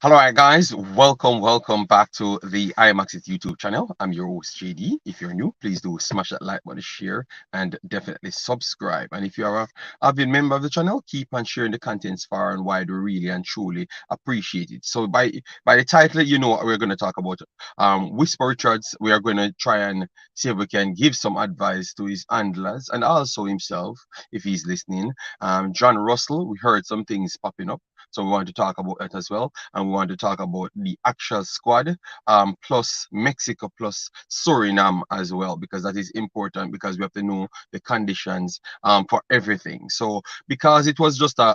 Hello, right, guys. Welcome back to the Imaxit YouTube channel. I'm your host, JD. If you're new, please do smash that like button, share, and definitely subscribe. And if you are a avid member of the channel, keep on sharing the contents far and wide. We really and truly appreciate it. So by the title, you know what we're going to talk about. Whisper Richards, we are going to try and see if we can give some advice to his handlers and also himself, if he's listening. John Russell, we heard some things popping up. So we want to talk about that as well, and we want to talk about the actual squad, plus Mexico, plus Suriname as well, because that is important because we have to know the conditions for everything. So because it was just a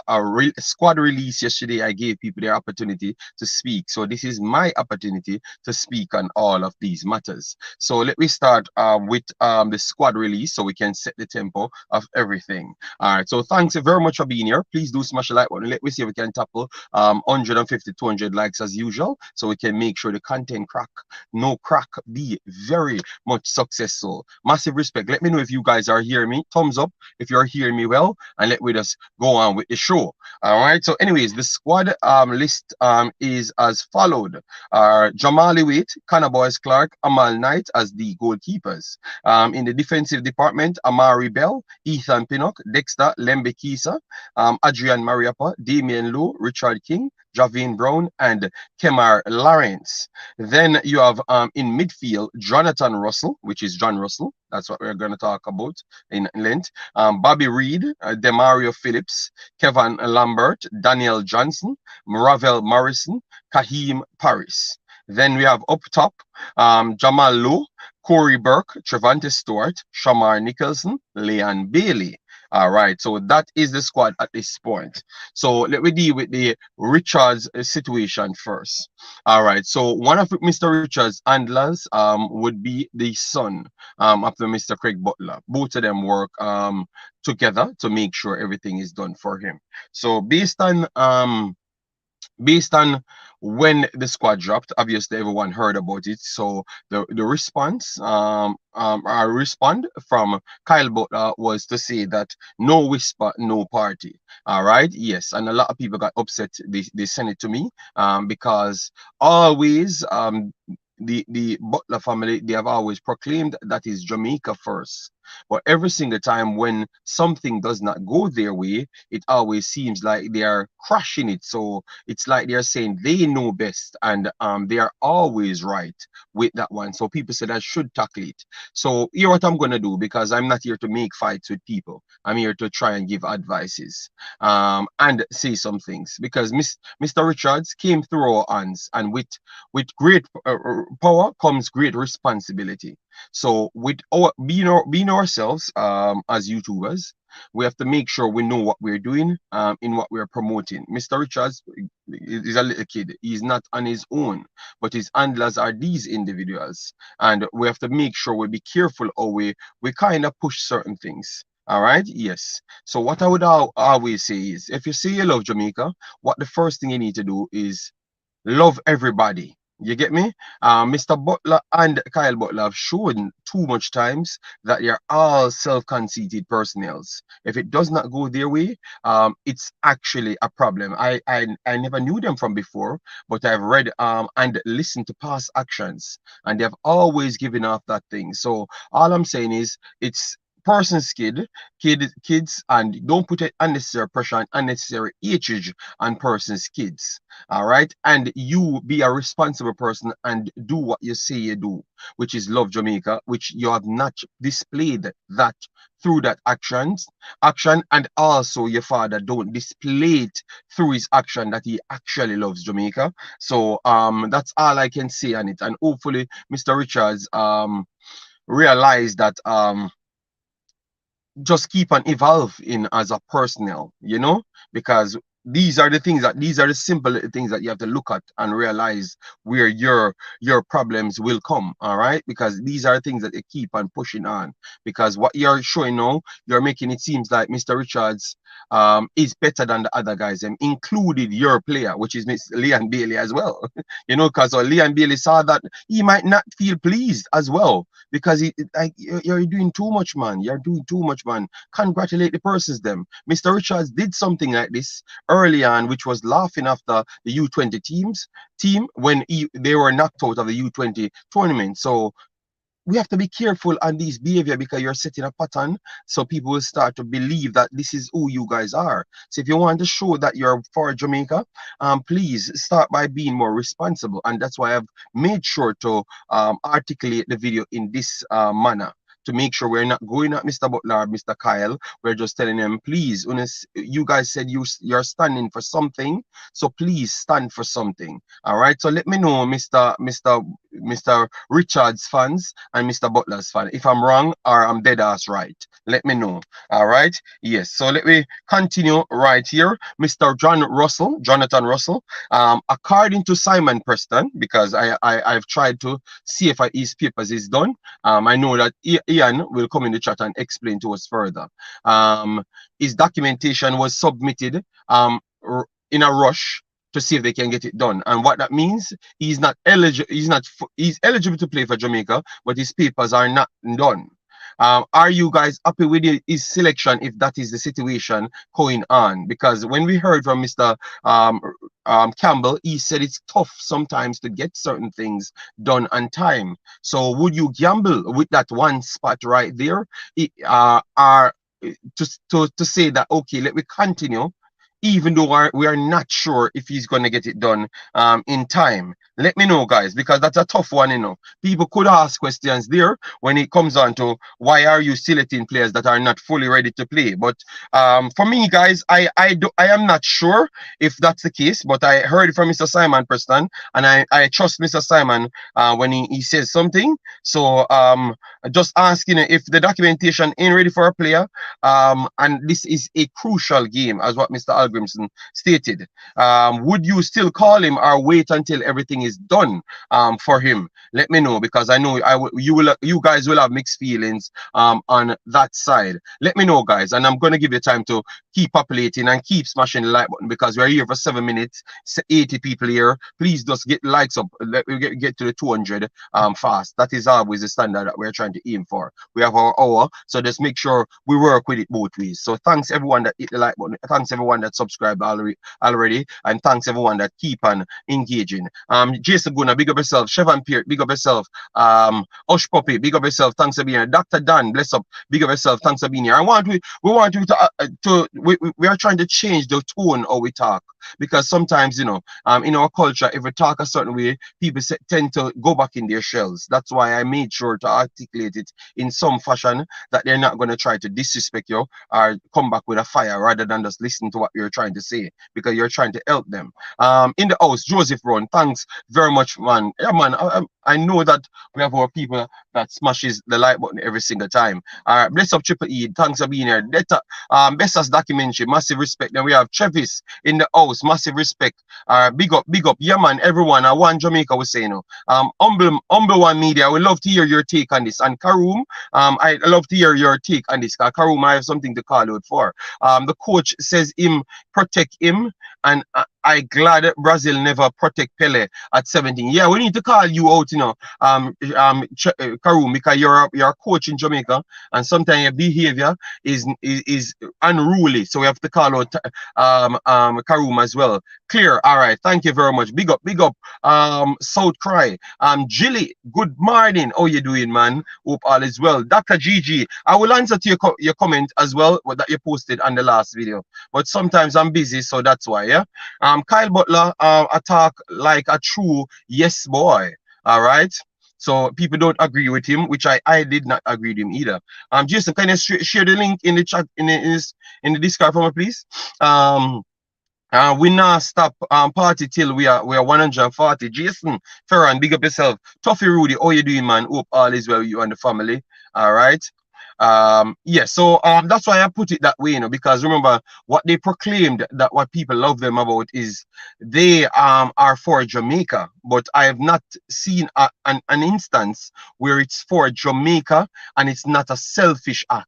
squad release yesterday, I gave people the opportunity to speak. So this is my opportunity to speak on all of these matters. So let me start with the squad release so we can set the tempo of everything. All right. So thanks very much for being here. Please do smash the like button. Let me see if we can tackle 150 200 likes as usual, so we can make sure the content be very much successful. Massive respect. Let me know if you guys are hearing me. Thumbs up if you're hearing me well, and let me just go on with the show. All right. So anyways, the squad list is as followed. Jamali Wait, Connor Boyce Clark, Amal Knight as the goalkeepers. In the defensive department, Amari Bell, Ethan Pinnock, Dexter Lembisika, Adrian Mariappa, Damian Lowe, Richard King, Javine Brown, and Kemar Lawrence. Then you have in midfield Jonathan Russell, which is John Russell. That's what we're going to talk about in length. Bobby Reid, Demario Phillips, Kevin Lambert, Daniel Johnson, Ravel Morrison, Kahim Paris. Then we have up top Jamal Lowe, Cory Burke, Trevante Stewart, Shamar Nicholson, Leon Bailey. All right, so that is the squad at this point. So let me deal with the Richards situation first. All right, so one of Mr. Richards' handlers would be the son of the Mr. Craig Butler. Both of them work together to make sure everything is done for him. So based on when the squad dropped, obviously everyone heard about it. So the response, our respond from Kyle Butler was to say that no whisper, no party. All right, yes, and a lot of people got upset. They sent it to me because always the Butler family, they have always proclaimed that is Jamaica first. But every single time when something does not go their way, it always seems like they are crashing it. So it's like they're saying they know best, and they are always right with that one. So people said I should tackle it. So here what I'm gonna do, because I'm not here to make fights with people. I'm here to try and give advices and say some things, because Mr. Richards came through our hands, and with great power comes great responsibility. So with our being ourselves as YouTubers, we have to make sure we know what we're doing in what we're promoting. Mr. Richards is a little kid. He's not on his own, but his handlers are these individuals, and we have to make sure we be careful how we kind of push certain things. All right. Yes. So what I would always say is, if you say you love Jamaica, what the first thing you need to do is love everybody. You get me? Mr. Butler and Kyle Butler have shown too much times that they're all self-conceited personnels. If it does not go their way, it's actually a problem. I never knew them from before, but I've read and listened to past actions, and they have always given off that thing. So all I'm saying is, it's person's kids, and don't put unnecessary pressure and unnecessary hatred on person's kids. All right, and you be a responsible person and do what you say you do, which is love Jamaica, which you have not displayed that through that action, and also your father don't display it through his action that he actually loves Jamaica. So that's all I can say on it, and hopefully Mr. Richards realize that just keep on evolving as a personnel, because these are the simple things that you have to look at and realize where your problems will come. All right, because these are things that you keep on pushing on, because what you're showing now, you're making it seems like Mr. Richards is better than the other guys, and included your player, which is Miss Leon Bailey as well. Because Leon Bailey saw that, he might not feel pleased as well, because you're doing too much, man. You're doing too much, man. Congratulate the persons them. Mr. Richards did something like this early on, which was laughing after the U20 team when they were knocked out of the U20 tournament. So we have to be careful on these behavior because you're setting a pattern, so people will start to believe that this is who you guys are. So if you want to show that you're for Jamaica, please start by being more responsible, and that's why I've made sure to articulate the video in this manner, to make sure we're not going at Mr. Butler or Mr. Kyle. We're just telling them, please, you guys said you're standing for something, so please stand for something. All right. So let me know, Mr. Richards fans and Mr. Butler's fan, if I'm wrong or I'm dead ass right. Let me know. All right. Yes. So let me continue right here. Mr. Jonathan Russell. According to Simon Preston, because I've tried to see if his papers is done. I know that Ian will come in the chat and explain to us further. His documentation was submitted in a rush to see if they can get it done, and what that means, he's eligible to play for Jamaica, but his papers are not done. Are you guys happy with his selection if that is the situation going on? Because when we heard from Mr. Campbell, he said it's tough sometimes to get certain things done on time. So would you gamble with that one spot right there, to say that, okay, let me continue, even though we are not sure if he's going to get it done in time? Let me know, guys, because that's a tough one, you know. People could ask questions there when it comes on to why are you selecting players that are not fully ready to play. But for me, guys, I am not sure if that's the case, but I heard it from Mr. Simon Preston, and I trust Mr. Simon when he says something. So just asking if the documentation ain't ready for a player, and this is a crucial game, as what Mr. Hallgrimsson stated, would you still call him or wait until everything is done for him? Let me know, because I know you guys will have mixed feelings on that side. Let me know, guys, and I'm going to give you time to keep populating and keep smashing the like button, because we're here for 7 minutes, 80 people here. Please just get likes up. Let me get to the 200 fast. That is always the standard that we're trying to aim for. We have our hour, so just make sure we work with it both ways. So thanks everyone that hit the like button, thanks everyone that subscribed already, and thanks everyone that keep on engaging. Jason Guna, big up yourself. Chevan Pierre, big up yourself. Osh Poppy, big up yourself. Thanks for being here. Dr. Dan, bless up, big up yourself. Thanks for being here. We want you to we are trying to change the tone how we talk, because sometimes, you know, in our culture, if we talk a certain way, people tend to go back in their shells. That's why I made sure to articulate it in some fashion that they're not going to try to disrespect you or come back with a fire, rather than just listen to what you're trying to say, because you're trying to help them. In the house, Joseph Ron, thanks very much, man. Yeah, man, I know that we have our people that smashes the like button every single time. Bless up Triple E, thanks for being here. Bessas documentary, massive respect. Then we have Travis in the house, massive respect. Big up, yeah, man, everyone. I want Jamaica, we say, you know. Humble One Media, we love to hear your take on this. And Karoom, I love to hear your take on this, because Karoom, I have something to call out for. The coach says him protect him, and I glad Brazil never protect Pele at 17. Yeah, we need to call you out, you know, Karoom, because you're a coach in Jamaica, and sometimes your behavior is unruly. So we have to call out Karoom as well. Clear. All right. Thank you very much. Big up. South Cry. Jilly, good morning. How you doing, man? Hope all is well. Dr. Gigi, I will answer to your comment as well that you posted on the last video, but sometimes I'm busy, so that's why. Yeah. Kyle Butler attack like a true yes boy. All right. So people don't agree with him, which I did not agree with him either. Jason, can you share the link in the chat in the Discord for me, please? We now stop party till we are 140. Jason Ferran, big up yourself. Toffee Rudy, how you doing, man? Hope all is well with you and the family. All right. Yeah, so that's why I put it that way, you know, because remember what they proclaimed, that what people love them about is they are for Jamaica, but I have not seen an instance where it's for Jamaica and it's not a selfish act.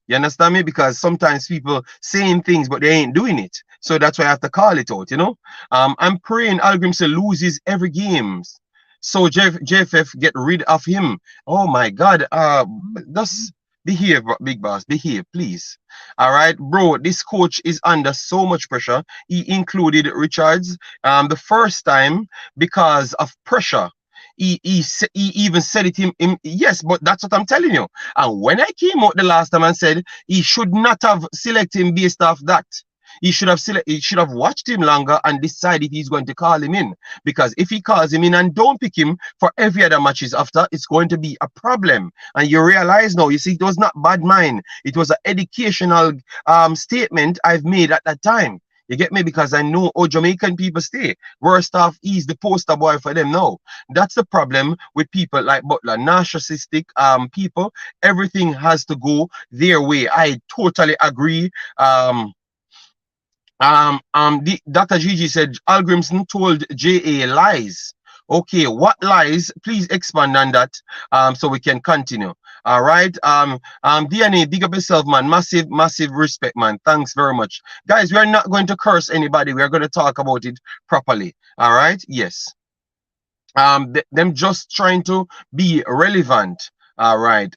You understand me? Because sometimes people saying things but they ain't doing it, so that's why I have to call it out, you know. I'm praying Hallgrimsson loses every games, so JFF get rid of him. Oh my God, that's Behave, big boss. Behave, please. All right, bro. This coach is under so much pressure. He included Richards the first time because of pressure. He even said it yes, but that's what I'm telling you. And when I came out the last time and said he should not have selected him based off that. He should have watched him longer and decide if he's going to call him in. Because if he calls him in and don't pick him for every other matches after, it's going to be a problem. And you realize now, you see, it was not bad mind. It was an educational statement I've made at that time. You get me? Because I know how Jamaican people stay. Worst off, he's the poster boy for them now. That's the problem with people like Butler, narcissistic people. Everything has to go their way. I totally agree. Dr. Gigi said Hallgrimsson told JA lies. Okay, what lies? Please expand on that so we can continue. All right. DNA, big up yourself, man. Massive respect, man. Thanks very much. Guys, we are not going to curse anybody. We are going to talk about it properly. All right. Yes. Them just trying to be relevant. All right.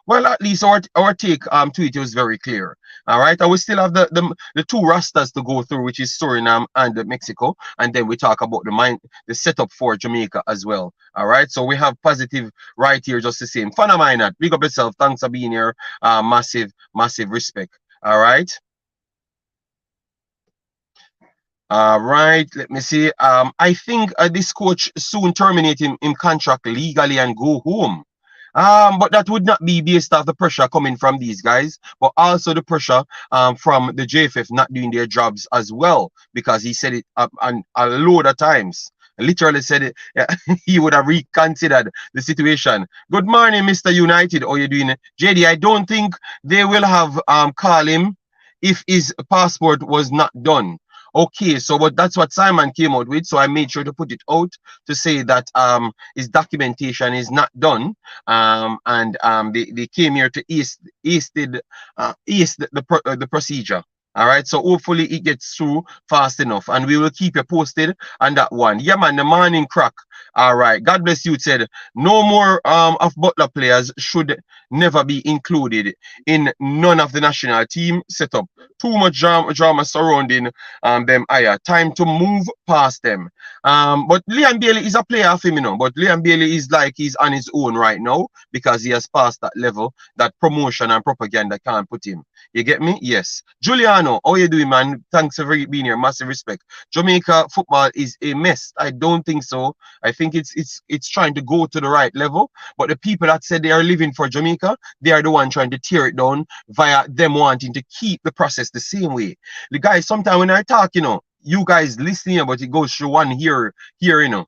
Well, at least our take to it was very clear. All right, and we still have the two rosters to go through, which is Suriname and Mexico, and then we talk about the setup for Jamaica as well. All right, so we have positive right here, just the same. Fun of mine, that big up yourself. Thanks for being here. Massive respect. All right. All right, let me see. I think this coach soon terminate him contract legally and go home. But that would not be based off the pressure coming from these guys, but also the pressure from the JFF not doing their jobs as well, because he said it a load of times. Literally said it. Yeah, he would have reconsidered the situation. Good morning, Mr. United. How you doing, JD? I don't think they will have call him if his passport was not done. Okay, so but that's what Simon came out with, so I made sure to put it out to say that his documentation is not done, and they came here to ease the procedure. All right, so hopefully it gets through fast enough, and we will keep you posted on that one. Yeah, man, the morning crack. All right, God bless you. Said no more of Butler players should never be included in none of the national team setup. Too much drama surrounding them. Time to move past them. But Liam Bailey is a player of him, you know. But Liam Bailey is like he's on his own right now because he has passed that level that promotion and propaganda can't put him. You get me? Yes. Giuliano, how you doing, man? Thanks for being here. Massive respect. Jamaica football is a mess. I don't think so. I think it's trying to go to the right level. But the people that said they are living for Jamaica, they are the one trying to tear it down via them wanting to keep the process the same way. The guys, sometimes when I talk, you know, you guys listening, but it goes through one here, you know.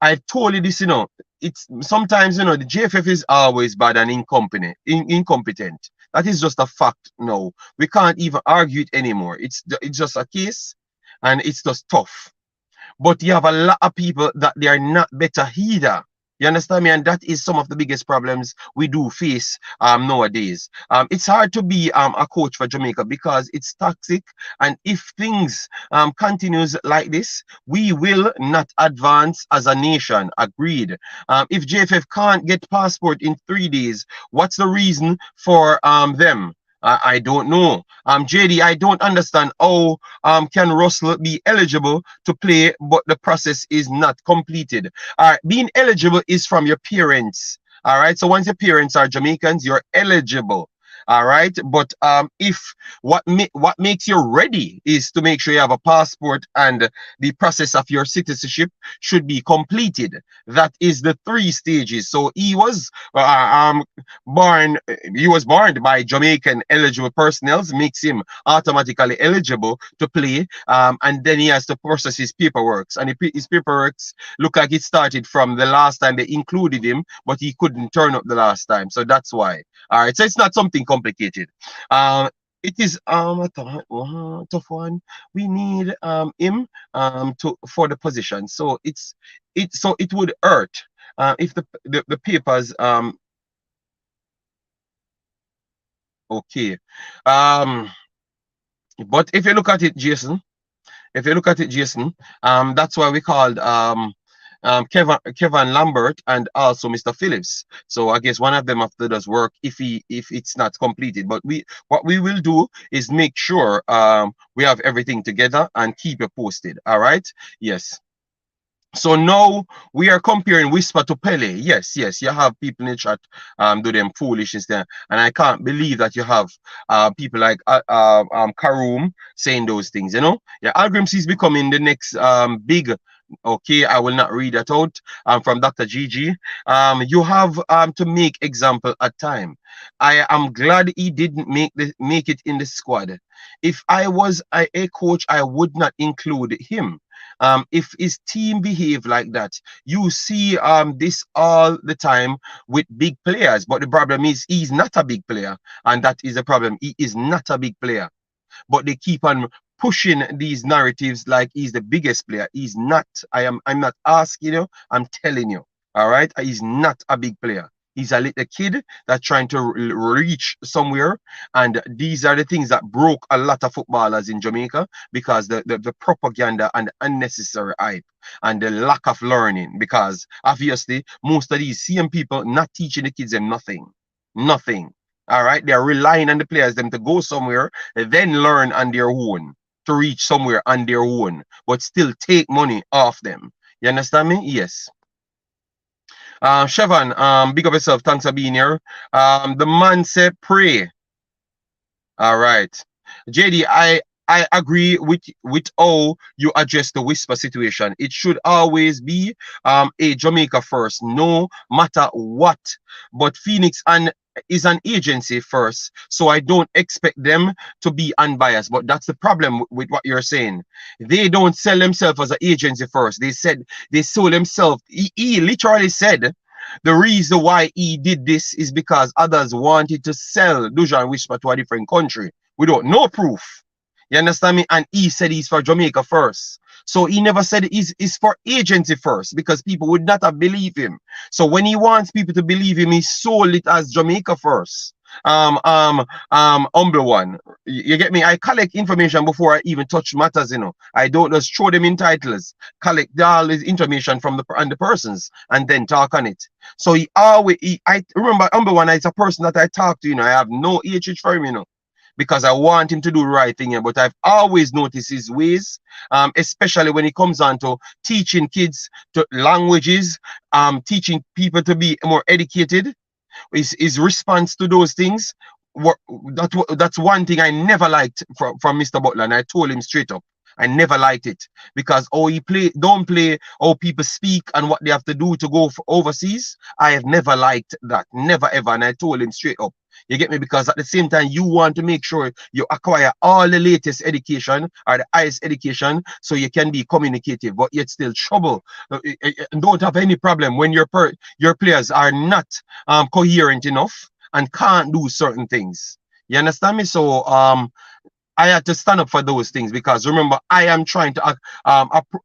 I've told you this, you know, it's sometimes, you know, the JFF is always bad and incompetent. That is just a fact. No, we can't even argue it anymore. It's just a case, and it's just tough. But you have a lot of people that they are not better either. You understand me? And that is some of the biggest problems we do face nowadays. It's hard to be a coach for Jamaica because it's toxic. And if things continues like this, we will not advance as a nation. Agreed. If JFF can't get passport in 3 days, what's the reason for them? I don't know. JD, I don't understand how can Russell be eligible to play, but the process is not completed. Being eligible is from your parents. All right. So once your parents are Jamaicans, you're eligible. All right, but if what makes you ready is to make sure you have a passport and the process of your citizenship should be completed. That is the 3 stages. So he was born by Jamaican eligible personnel, makes him automatically eligible to play, and then he has to process his paperwork, and his paperwork look like it started from the last time they included him, but he couldn't turn up the last time, so that's why. All right, so it's not something complicated. It is a tough one. We need him for the position, so it would hurt if the papers okay. But if you look at it, Jason, that's why we called Kevin Lambert and also Mr. Phillips. So I guess one of them after does work if it's not completed. But what we will do is make sure we have everything together and keep it posted. All right. Yes. So now we are comparing Whisper to Pele. Yes, yes, you have people in the chat do them foolishness there. And I can't believe that you have people like Karoom saying those things, you know? Yeah, Hallgrimsson is becoming the next big. Okay, I will not read that out from Dr. Gigi. You have to make example at time. I am glad he didn't make it in the squad. If I was a coach, I would not include him. If his team behave like that, you see this all the time with big players. But the problem is he's not a big player, and that is the problem. He is not a big player, but they keep on pushing these narratives like he's the biggest player. He's not. I'm not asking you, I'm telling you. All right, he's not a big player. He's a little kid that's trying to reach somewhere. And these are the things that broke a lot of footballers in Jamaica, because the propaganda and unnecessary hype and the lack of learning. Because obviously, most of these same people not teaching the kids them nothing. Nothing. All right. They're relying on the players them to go somewhere, then learn on their own, to reach somewhere on their own, but still take money off them. You understand me? Yes. Chevan, big up yourself. Thanks for being here. The man said pray. All right. JD, I agree with how you address the Whisper situation. It should always be a Jamaica first, no matter what. But Phoenix is an agency first, so I don't expect them to be unbiased. But that's the problem with what you're saying. They don't sell themselves as an agency first. They sold themselves. He literally said the reason why he did this is because others wanted to sell Dujuan Whisper to a different country without no proof. You understand me? And he said he's for Jamaica first. So he never said he's for agency first, because people would not have believed him. So when he wants people to believe him, he sold it as Jamaica first. Humble one. You get me? I collect information before I even touch matters, you know. I don't just throw them in titles. Collect all this information from the persons and then talk on it. So I remember Humble one is a person that I talk to, you know. I have no HH for him, you know, because I want him to do the right thing. But I've always noticed his ways, especially when it comes on to teaching kids to languages, teaching people to be more educated. His response to those things, that's one thing I never liked from Mr. Butler, and I told him straight up. I never liked it, because don't play how people speak and what they have to do to go overseas. I have never liked that, never ever, and I told him straight up. You get me? Because at the same time, you want to make sure you acquire all the latest education or the highest education so you can be communicative, but yet still trouble. Don't have any problem when your players are not coherent enough and can't do certain things. You understand me? So I had to stand up for those things, because remember, I am trying to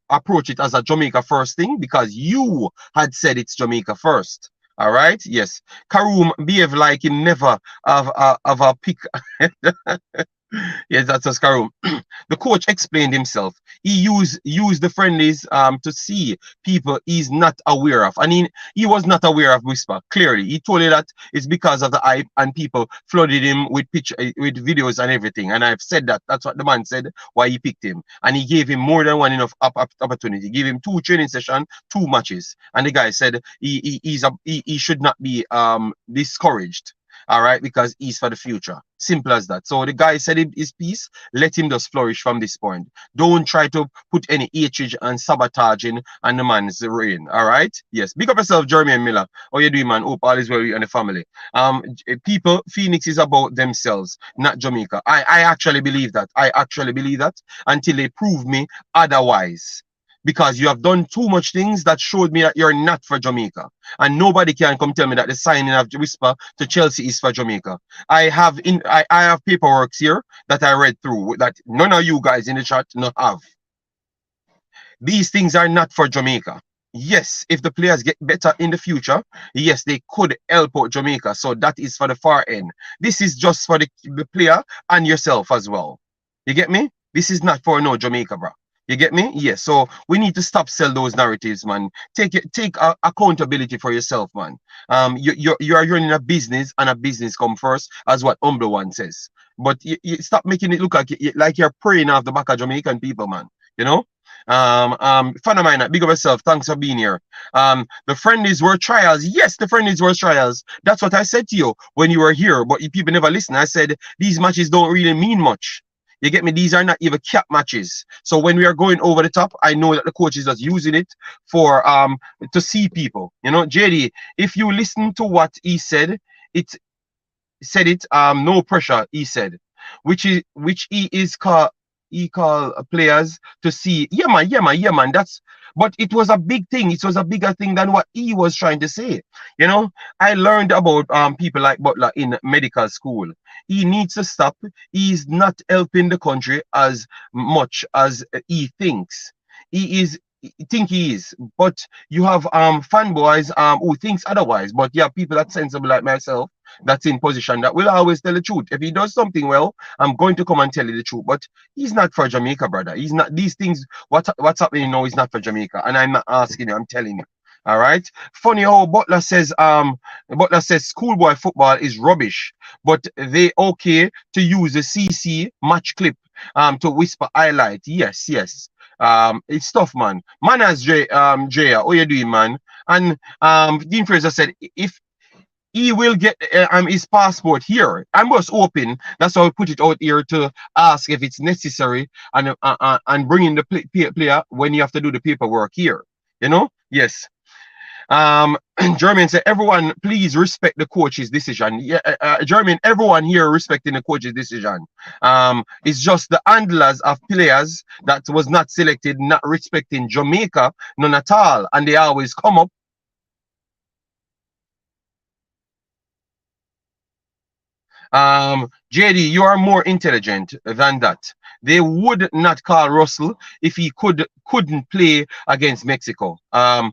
approach it as a Jamaica first thing, because you had said it's Jamaica first. All right. Yes. Karoom behave like he never have a pick. Yes, that's us, Karoom. The coach explained himself. He used the friendlies to see people he's not aware of. And he was not aware of Whisper, clearly. He told you that it's because of the hype and people flooded him with videos and everything. And I've said that. That's what the man said, why he picked him. And he gave him more than one enough opportunity. He gave him 2 training sessions, 2 matches. And the guy said he should not be discouraged. All right, because he's for the future. Simple as that. So the guy said his piece, let him just flourish from this point. Don't try to put any hatred and sabotaging on the man's reign. All right? Yes. Big up yourself, Jeremy and Miller. How you doing, man? Hope all is well with you and the family. People, Phoenix is about themselves, not Jamaica. I actually believe that. I actually believe that until they prove me otherwise. Because you have done too much things that showed me that you're not for Jamaica. And nobody can come tell me that the signing of Whisper to Chelsea is for Jamaica. I have paperwork here that I read through that none of you guys in the chat not have. These things are not for Jamaica. Yes, if the players get better in the future, yes, they could help out Jamaica. So that is for the far end. This is just for the player and yourself as well. You get me? This is not for no Jamaica, bro. You get me? Yes. So we need to stop sell those narratives, man. Take accountability for yourself, man. You are running a business, and a business come first, as what Humble One says. But you stop making it look like like you're preying off the back of Jamaican people, man. You know. Fan of mine, big of yourself. Thanks for being here. The friendlies were trials. Yes, the friendlies were trials. That's what I said to you when you were here. But if people never listen, I said these matches don't really mean much. You get me? These are not even cap matches. So when we are going over the top, I know that the coach is just using it for to see people. You know, JD, if you listen to what he said, it said it no pressure, he said. Which he is called he call players to see. Yeah man. But it was a big thing. It was a bigger thing than what he was trying to say. You know, I learned about people like Butler in medical school. He needs to stop. He's not helping the country as much as he thinks. He is, but you have fanboys who thinks otherwise. But you have people that's sensible like myself, that's in position, that will always tell the truth. If he does something well, I'm going to come and tell you the truth. But he's not for Jamaica, brother. He's not. These things, what's happening now is not for Jamaica. And I'm not asking you, I'm telling you. All right. Funny how Butler says schoolboy football is rubbish, but they okay to use the CC match clip to whisper highlight. Yes. It's tough, man. Man as Jay, how you doing, man? And Dean Fraser said if he will get his passport here, I'm just hoping. That's why I put it out here to ask if it's necessary and bring in the player when you have to do the paperwork here. You know? Yes. Jermaine said, everyone, please respect the coach's decision. Yeah, Jermaine, everyone here respecting the coach's decision. It's just the handlers of players that was not selected, not respecting Jamaica, none at all. And they always come up. JD, you are more intelligent than that. They would not call Russell if he couldn't play against Mexico. Number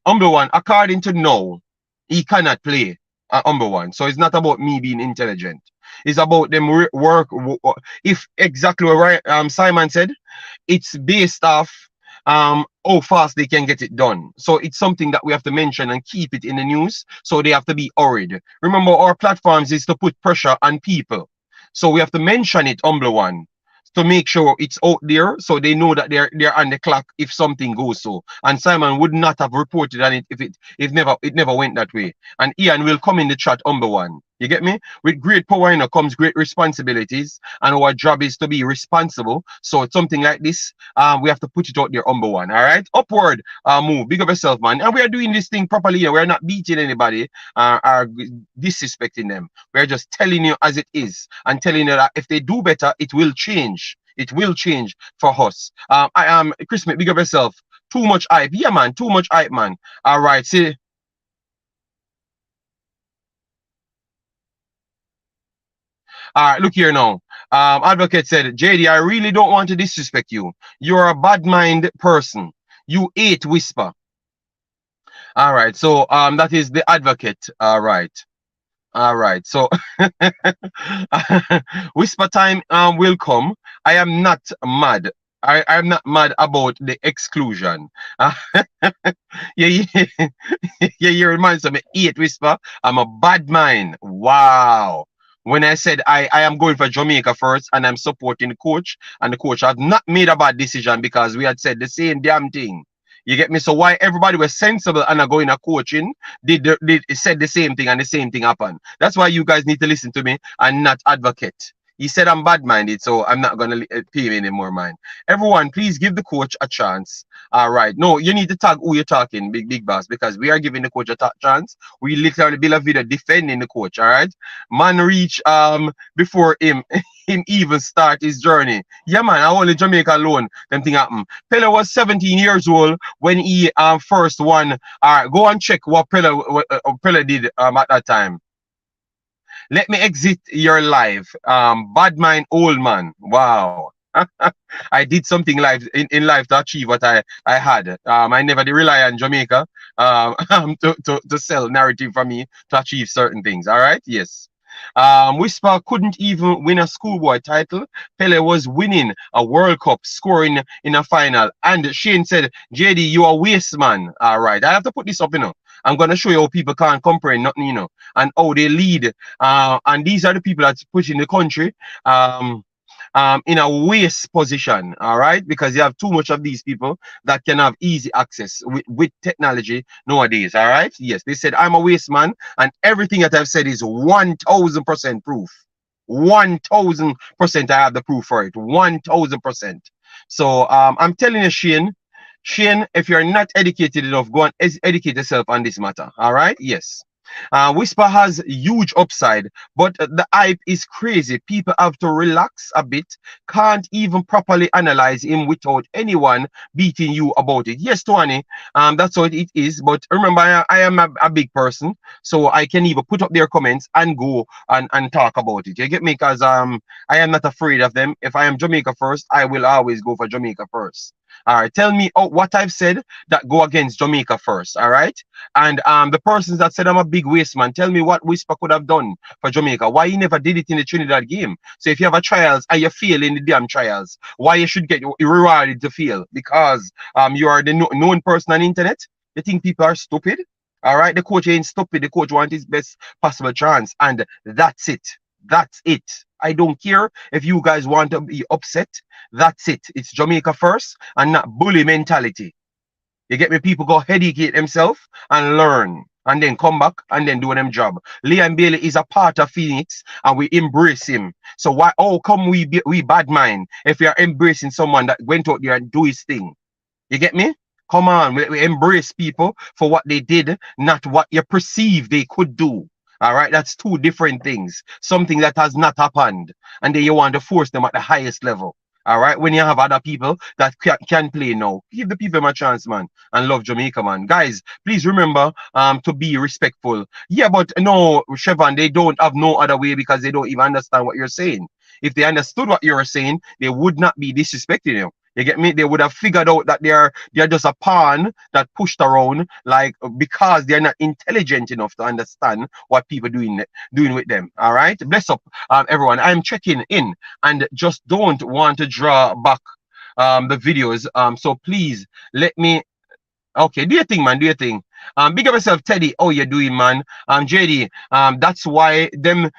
one, according to now, he cannot play. Number one, so it's not about me being intelligent. It's about them work. If exactly what Simon said, it's based off how fast they can get it done. So it's something that we have to mention and keep it in the news. So they have to be hurried. Remember, our platforms is to put pressure on people. So we have to mention it, Humble One, to make sure it's out there so they know that they're on the clock if something goes so. And Simon would not have reported on it if it never went that way. And Ian will come in the chat, Humble One. You get me? With great power, comes great responsibilities, and our job is to be responsible. So it's something like this, we have to put it out there, Humble One. All right, upward move. Big up yourself, man. And we are doing this thing properly. We're not beating anybody or disrespecting them. We're just telling you as it is and telling you that if they do better, it will change. It will change for us. I am Chris. Big up yourself. Too much hype, yeah, man. Too much hype, man. All right, see. All right, look here now. Advocate said, JD, I really don't want to disrespect you. You're a bad mind person. You hate Whisper. All right, so that is the advocate. All right. So Whisper time will come. I am not mad. I'm not mad about the exclusion. Yeah, you remind me. Hate Whisper. I'm a bad mind. Wow. When I said I am going for Jamaica first and I'm supporting the coach, and the coach has not made a bad decision because we had said the same damn thing. You get me? So why everybody was sensible and are going to coaching, they said the same thing and the same thing happened. That's why you guys need to listen to me and not advocate. He said I'm bad-minded, so I'm not going to pay him any more mind. Everyone, please give the coach a chance. All right. No, you need to tag who you're talking, big boss, because we are giving the coach a chance. We literally build a video defending the coach, all right? Man reach before him even start his journey. Yeah, man, I only Jamaica alone. Them thing happen. Pele was 17 years old when he first won. Go and check what Pele did at that time. Let me exit your life. Bad mind, old man. Wow. I did something in life to achieve what I had. I never did rely on Jamaica to sell narrative for me to achieve certain things. All right. Yes. Whisper couldn't even win a schoolboy title. Pele was winning a World Cup, scoring in a final. And Shane said, JD, you are waste man. All right, I have to put this up, I'm going to show you how people can't comprehend nothing, and how they lead. And these are the people that's pushing the country. In a waste position, all right, because you have too much of these people that can have easy access with technology nowadays, all right. Yes, they said I'm a waste man, and everything that I've said is 1000% proof. 1000% I have the proof for it. 1000%. So I'm telling you, Shane, if you're not educated enough, go and educate yourself on this matter, all right. Yes. Whisper has huge upside, but the hype is crazy. People have to relax a bit. Can't even properly analyze him without anyone beating you about it. Yes, Tony, that's what it is. But remember, I am a big person, so I can even put up their comments and go and talk about it. You get me? Because I am not afraid of them. If I am Jamaica first, I will always go for Jamaica first. All right, tell me what I've said that go against Jamaica first. All right, and the persons that said I'm a big waste man, tell me what Whisper could have done for Jamaica. Why he never did it in the Trinidad game? So if you have a trials and you fail in the damn trials, why you should get rewarded to fail? Because you are the known person on the internet. You think people are stupid? All right, the coach ain't stupid. The coach wants his best possible chance, and that's it. That's it. I don't care if you guys want to be upset. That's it. It's Jamaica first and not bully mentality. You get me? People go educate themselves and learn and then come back and then do them job. Liam Bailey is a part of Phoenix and we embrace him. So why? How come we bad mind if we are embracing someone that went out there and do his thing? You get me? Come on, we embrace people for what they did, not what you perceive they could do. All right, that's two different things. Something that has not happened, and then you want to force them at the highest level. All right, when you have other people that can play now, give the people a chance, man, and love Jamaica, man. Guys, please remember to be respectful. Yeah, but no, Chevron, they don't have no other way because they don't even understand what you're saying. If they understood what you're saying, they would not be disrespecting you. You get me? They would have figured out that they're just a pawn that pushed around, like because they're not intelligent enough to understand what people doing with them. All right, bless up, everyone. I'm checking in and just don't want to draw back the videos. So please let me. Okay, do your thing, man. Do your thing. Big up yourself, Teddy. Oh, you're doing, man. JD. That's why them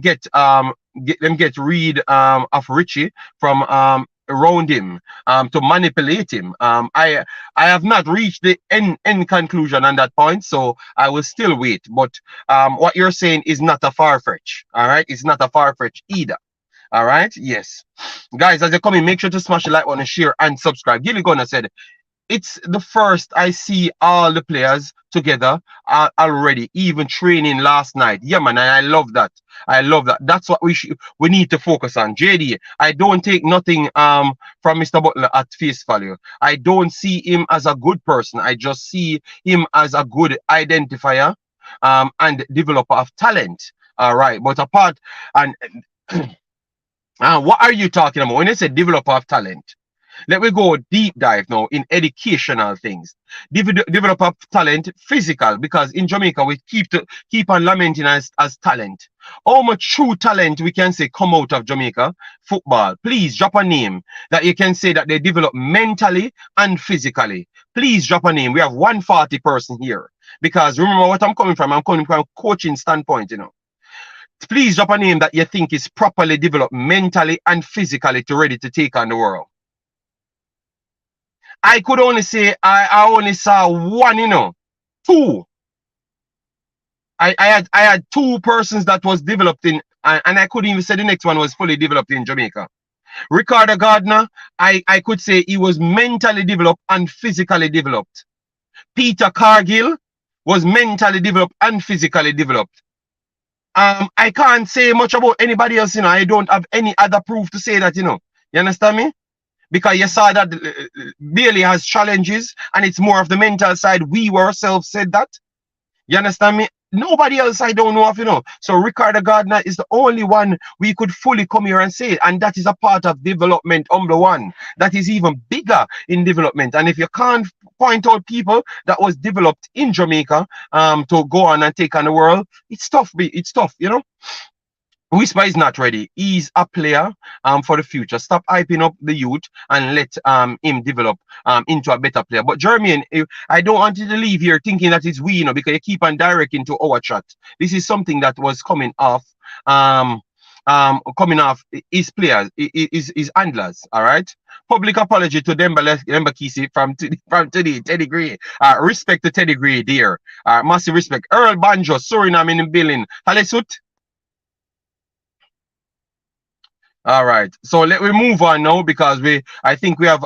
get read of Richie from around him to manipulate him. I have not reached the end conclusion on that point, so I will still wait. But what you're saying is not a far fetch. All right, it's not a far fetch either. All right, yes, guys, as you come in, make sure to smash the like button, share, and subscribe. Gilly Gunner said, it's the first I see all the players together already, even training last night. Yeah, man, and I love that. I love that. That's what we need to focus on. JD, I don't take nothing from Mr. Butler at face value. I don't see him as a good person. I just see him as a good identifier and developer of talent. All right, but apart and what are you talking about when you say developer of talent? Let me go deep dive now in educational things. Develop up talent, physical, because in Jamaica we keep on lamenting as talent. How much true talent we can say come out of Jamaica football? Please drop a name that you can say that they develop mentally and physically. Please drop a name. We have 140 person here. Because remember what I'm coming from a coaching standpoint, Please drop a name that you think is properly developed mentally and physically ready to take on the world. I could only say I only saw one, two. I had two persons that was developed in, and I couldn't even say the next one was fully developed in Jamaica. Ricardo Gardner, I could say he was mentally developed and physically developed. Peter Cargill was mentally developed and physically developed. I can't say much about anybody else, I don't have any other proof to say that, You understand me? Because you saw that Bailey has challenges and it's more of the mental side. We ourselves said that. You understand me? Nobody else I don't know of, So Ricardo Gardner is the only one we could fully come here and say. And that is a part of development, the one that is even bigger in development. And if you can't point out people that was developed in Jamaica to go on and take on the world, it's tough. It's tough, Whisper is not ready. He's a player for the future. Stop hyping up the youth and let him develop into a better player. But Jermaine, I don't want you to leave here thinking that it's we, because you keep on directing to our chat. This is something that was um coming off his players, his handlers. All right. Public apology to Lembisika from today, Teddy Gray. Respect to Teddy Gray, dear. Massive respect. Earl Banjo, Suriname in the building. Halesut. All right. So let we move on now because I think we have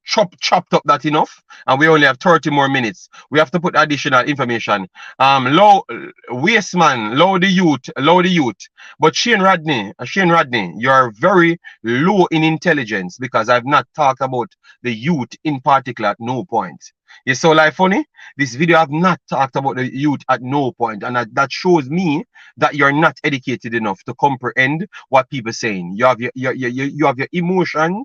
chopped up that enough and we only have 30 more minutes. We have to put additional information. Low waste man, low the youth. But Shane Rodney, you're very low in intelligence because I've not talked about the youth in particular at no point. You saw like funny? This video I've not talked about the youth at no point, and that shows me that you're not educated enough to comprehend what people are saying. You have your emotion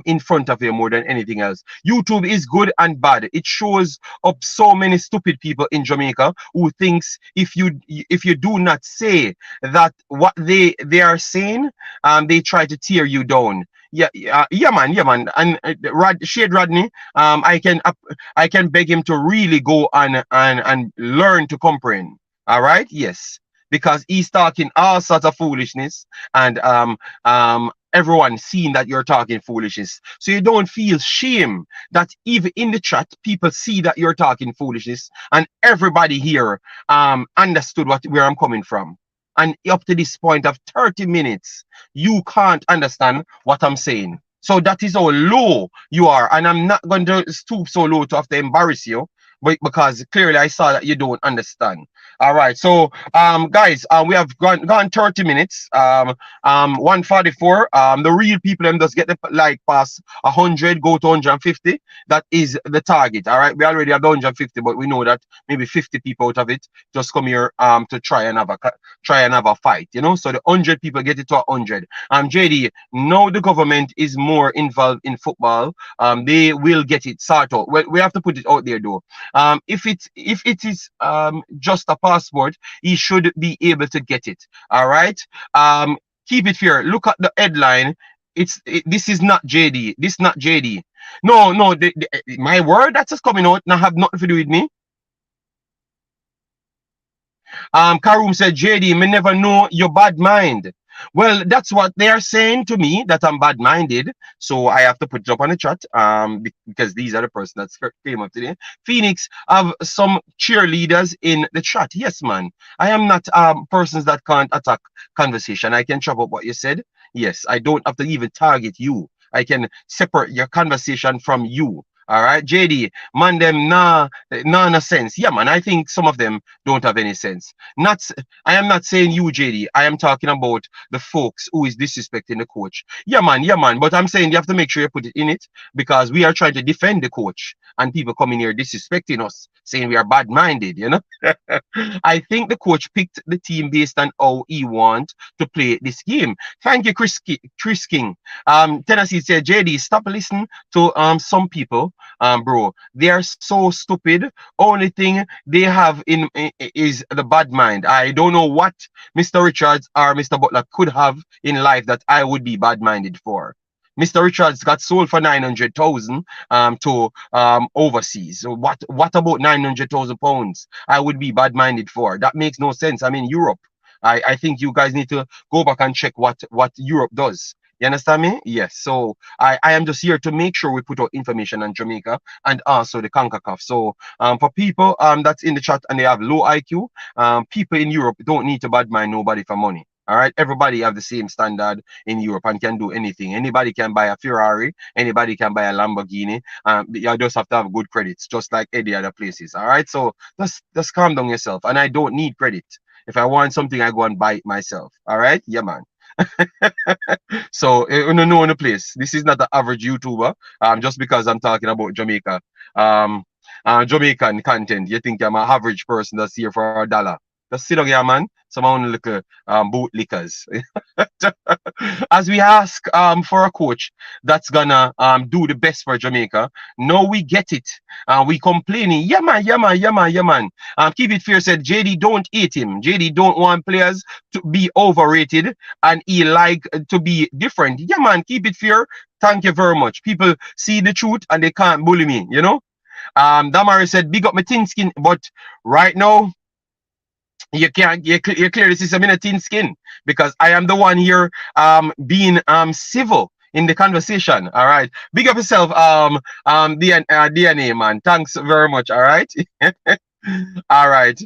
in front of you more than anything else. YouTube is good and bad. It shows up so many stupid people in Jamaica who thinks if you do not say that what they are saying, they try to tear you down. Yeah, man. And Shade Rodney, I can beg him to really go and learn to comprehend. All right, yes, because he's talking all sorts of foolishness, and everyone seeing that you're talking foolishness, so you don't feel shame that even in the chat people see that you're talking foolishness, and everybody here understood where I'm coming from. And up to this point of 30 minutes, you can't understand what I'm saying. So that is how low you are. And I'm not going to stoop so low to have to embarrass you, but because clearly I saw that you don't understand. All right. So guys, we have gone 30 minutes. 144. The real people them just get the like pass 100, go to 150. That is the target. All right. We already have the 150, but we know that maybe 50 people out of it just come here to try another fight. So the 100 people get it to 100. JD, now the government is more involved in football. They will get it sorted out. Well, we have to put it out there though. If it is just a passport, he should be able to get it. All right. Keep it fair. Look at the headline. This is not JD. This is not JD. No. My word that's just coming out now have nothing to do with me. Karoom said, JD, me never know your bad mind. Well, that's what they are saying to me, that I'm bad-minded. So I have to put it up on the chat because these are the persons that came up today. Phoenix have some cheerleaders in the chat. Yes, man. I am not persons that can't attack conversation. I can chop up what you said. Yes, I don't have to even target you. I can separate your conversation from you. All right, JD, man, them no sense. Yeah, man, I think some of them don't have any sense. I am not saying you, JD. I am talking about the folks who is disrespecting the coach. Yeah, man. But I'm saying you have to make sure you put it in it because we are trying to defend the coach, and people coming here disrespecting us, saying we are bad-minded. I think the coach picked the team based on how he want to play this game. Thank you, Chris King. Tennessee said, JD, stop listening to some people. Bro, they are so stupid. Only thing they have is the bad mind. I don't know what Mr. Richards or Mr. Butler could have in life that I would be bad-minded for. Mr. Richards got sold for 900,000 to overseas. So what about 900,000 pounds? I would be bad-minded for. That makes no sense. I'm in Europe. I think you guys need to go back and check what Europe does. You understand me? Yes. So I am just here to make sure we put out information on Jamaica and also the Concacaf. So for people that's in the chat and they have low IQ, people in Europe don't need to badmind nobody for money. All right, everybody have the same standard in Europe and can do anything. Anybody can buy a Ferrari, anybody can buy a Lamborghini. You just have to have good credits, just like any other places. All right, so just calm down yourself. And I don't need credit. If I want something, I go and buy it myself. All right, yeah, man. So no the place. This is not the average YouTuber. Just because I'm talking about Jamaica, Jamaican content, you think I'm an average person that's here for $1. Just sit down here, man. Some only look bootlickers. As we ask for a coach that's gonna do the best for Jamaica. No, we get it. We complaining. Yeah man, yeah man, yeah man, yeah man. Keep it fair said JD don't hate him. JD don't want players to be overrated and he like to be different. Yeah man, keep it fair. Thank you very much. People see the truth and they can't bully me, you know? Damari said, big up my thin skin, but right now you can't you clearly see some in a thin skin because I am the one here being civil in the conversation. All right. Big up yourself, DNA man. Thanks very much. All right. All right.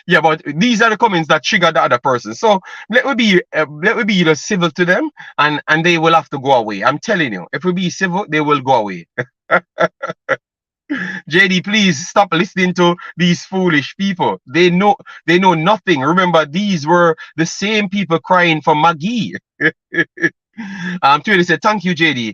Yeah, but these are the comments that trigger the other person. So let me be civil to them, and they will have to go away. I'm telling you, if we be civil, they will go away. JD, please stop listening to these foolish people. They know nothing. Remember, these were the same people crying for Maggie. Twilly said, thank you, JD.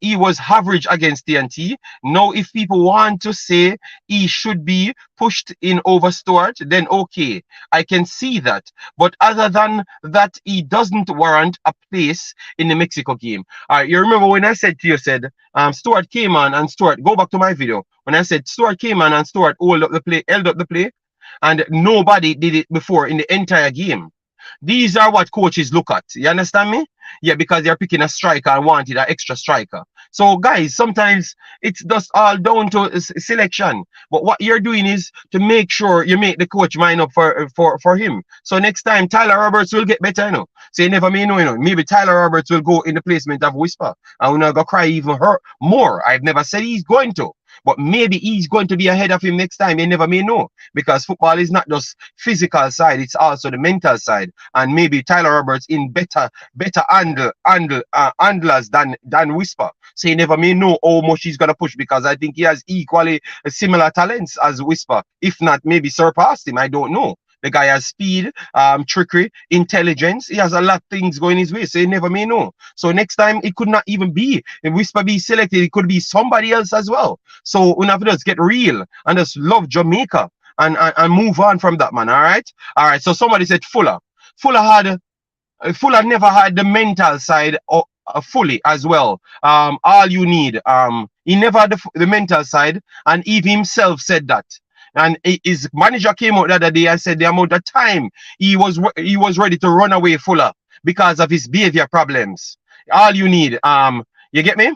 He was average against TNT. Now, if people want to say he should be pushed in over Stuart, then okay, I can see that. But other than that, he doesn't warrant a place in the Mexico game. You remember when I said to you, Stuart came on and Stuart, go back to my video. When I said Stuart came on and Stuart held up the play, and nobody did it before in the entire game. These are what coaches look at. You understand me? Yeah, because they're picking a striker and wanted an extra striker. So, guys, sometimes it's just all down to selection. But what you're doing is to make sure you make the coach mind up for him. So next time, Tyler Roberts will get better, you know. So you never may know, you know. Maybe Tyler Roberts will go in the placement of Whisper. And we're not going to cry even more. I've never said he's going to. But maybe he's going to be ahead of him next time. You never may know. Because football is not just physical side, it's also the mental side. And maybe Tyler Roberts in better handlers than Whisper. So you never may know how much he's gonna push because I think he has equally similar talents as Whisper. If not, maybe surpassed him. I don't know. The guy has speed, trickery, intelligence. He has a lot of things going his way, so you never may know. So next time, it could not even be if Whisper be selected. It could be somebody else as well. So we have to just get real and just love Jamaica and move on from that, man. All right. So somebody said Fuller. Fuller never had the mental side fully as well. All you need. He never had the mental side, and Eve himself said that. And his manager came out the other day and said the amount of time he was ready to run away Fuller because of his behavior problems. All you need, you get me?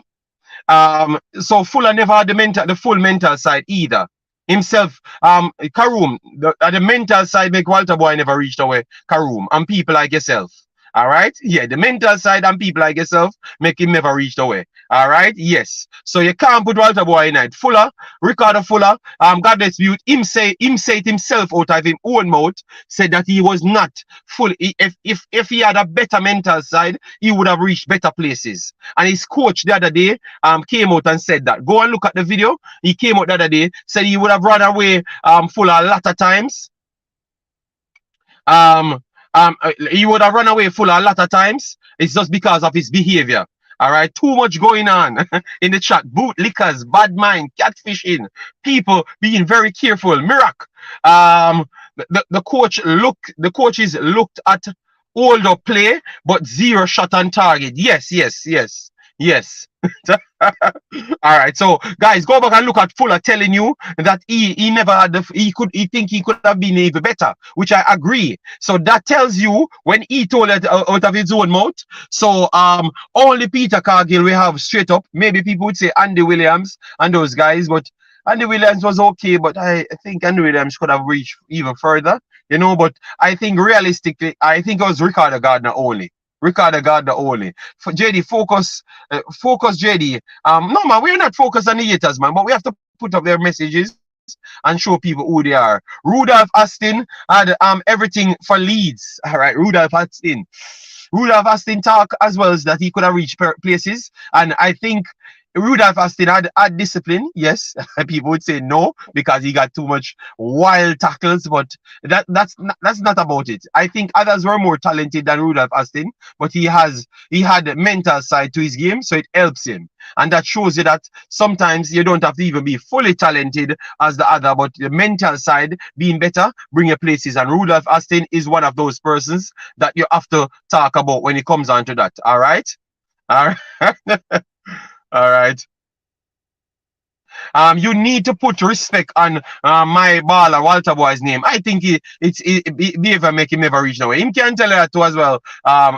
So Fuller never had the full mental side either. Himself, Karoom, the mental side make Walter Boy never reached away. Karoom and people like yourself. All right. Yeah, the mental side and people like yourself make him never reach the way. All right. Yes. So you can't put Walter Boy in it. Fuller, Ricardo Fuller, God dispute, him say it himself out of his own mouth, said that he was not fully. If he had a better mental side, he would have reached better places. And his coach the other day came out and said that. Go and look at the video. He came out the other day, said he would have run away Fuller a lot of times. He would have run away Fuller a lot of times. It's just because of his behavior. All right, too much going on in the chat. Bootlickers, bad mind, catfishing, people being very careful. Miracle. The coaches looked at older play, but zero shot on target. Yes. All right, so guys, go back and look at Fuller telling you that he never had he think he could have been even better, which I agree. So that tells you when he told it out of his own mouth. So only Peter Cargill we have straight up. Maybe people would say Andy Williams and those guys, but Andy Williams was okay, but I think Andy Williams could have reached even further, you know. But I think realistically, I think it was Ricardo Gardner only. For JD, focus JD. No man, we're not focused on the haters, man, but we have to put up their messages and show people who they are. Rudolph Astin had everything for Leeds. All right, Rudolph Astin talk as well as that he could have reached places, and I think Rudolph Aston had discipline, yes. People would say no because he got too much wild tackles, but that's not about it. I think others were more talented than Rudolph Aston, but he had a mental side to his game, so it helps him. And that shows you that sometimes you don't have to even be fully talented as the other, but the mental side being better bring you places. And Rudolph Aston is one of those persons that you have to talk about when it comes on to that. All right? All right. All right. You need to put respect on my baller Walter Boy's name. I think behavior make him never reach nowhere. Him can tell you that too as well,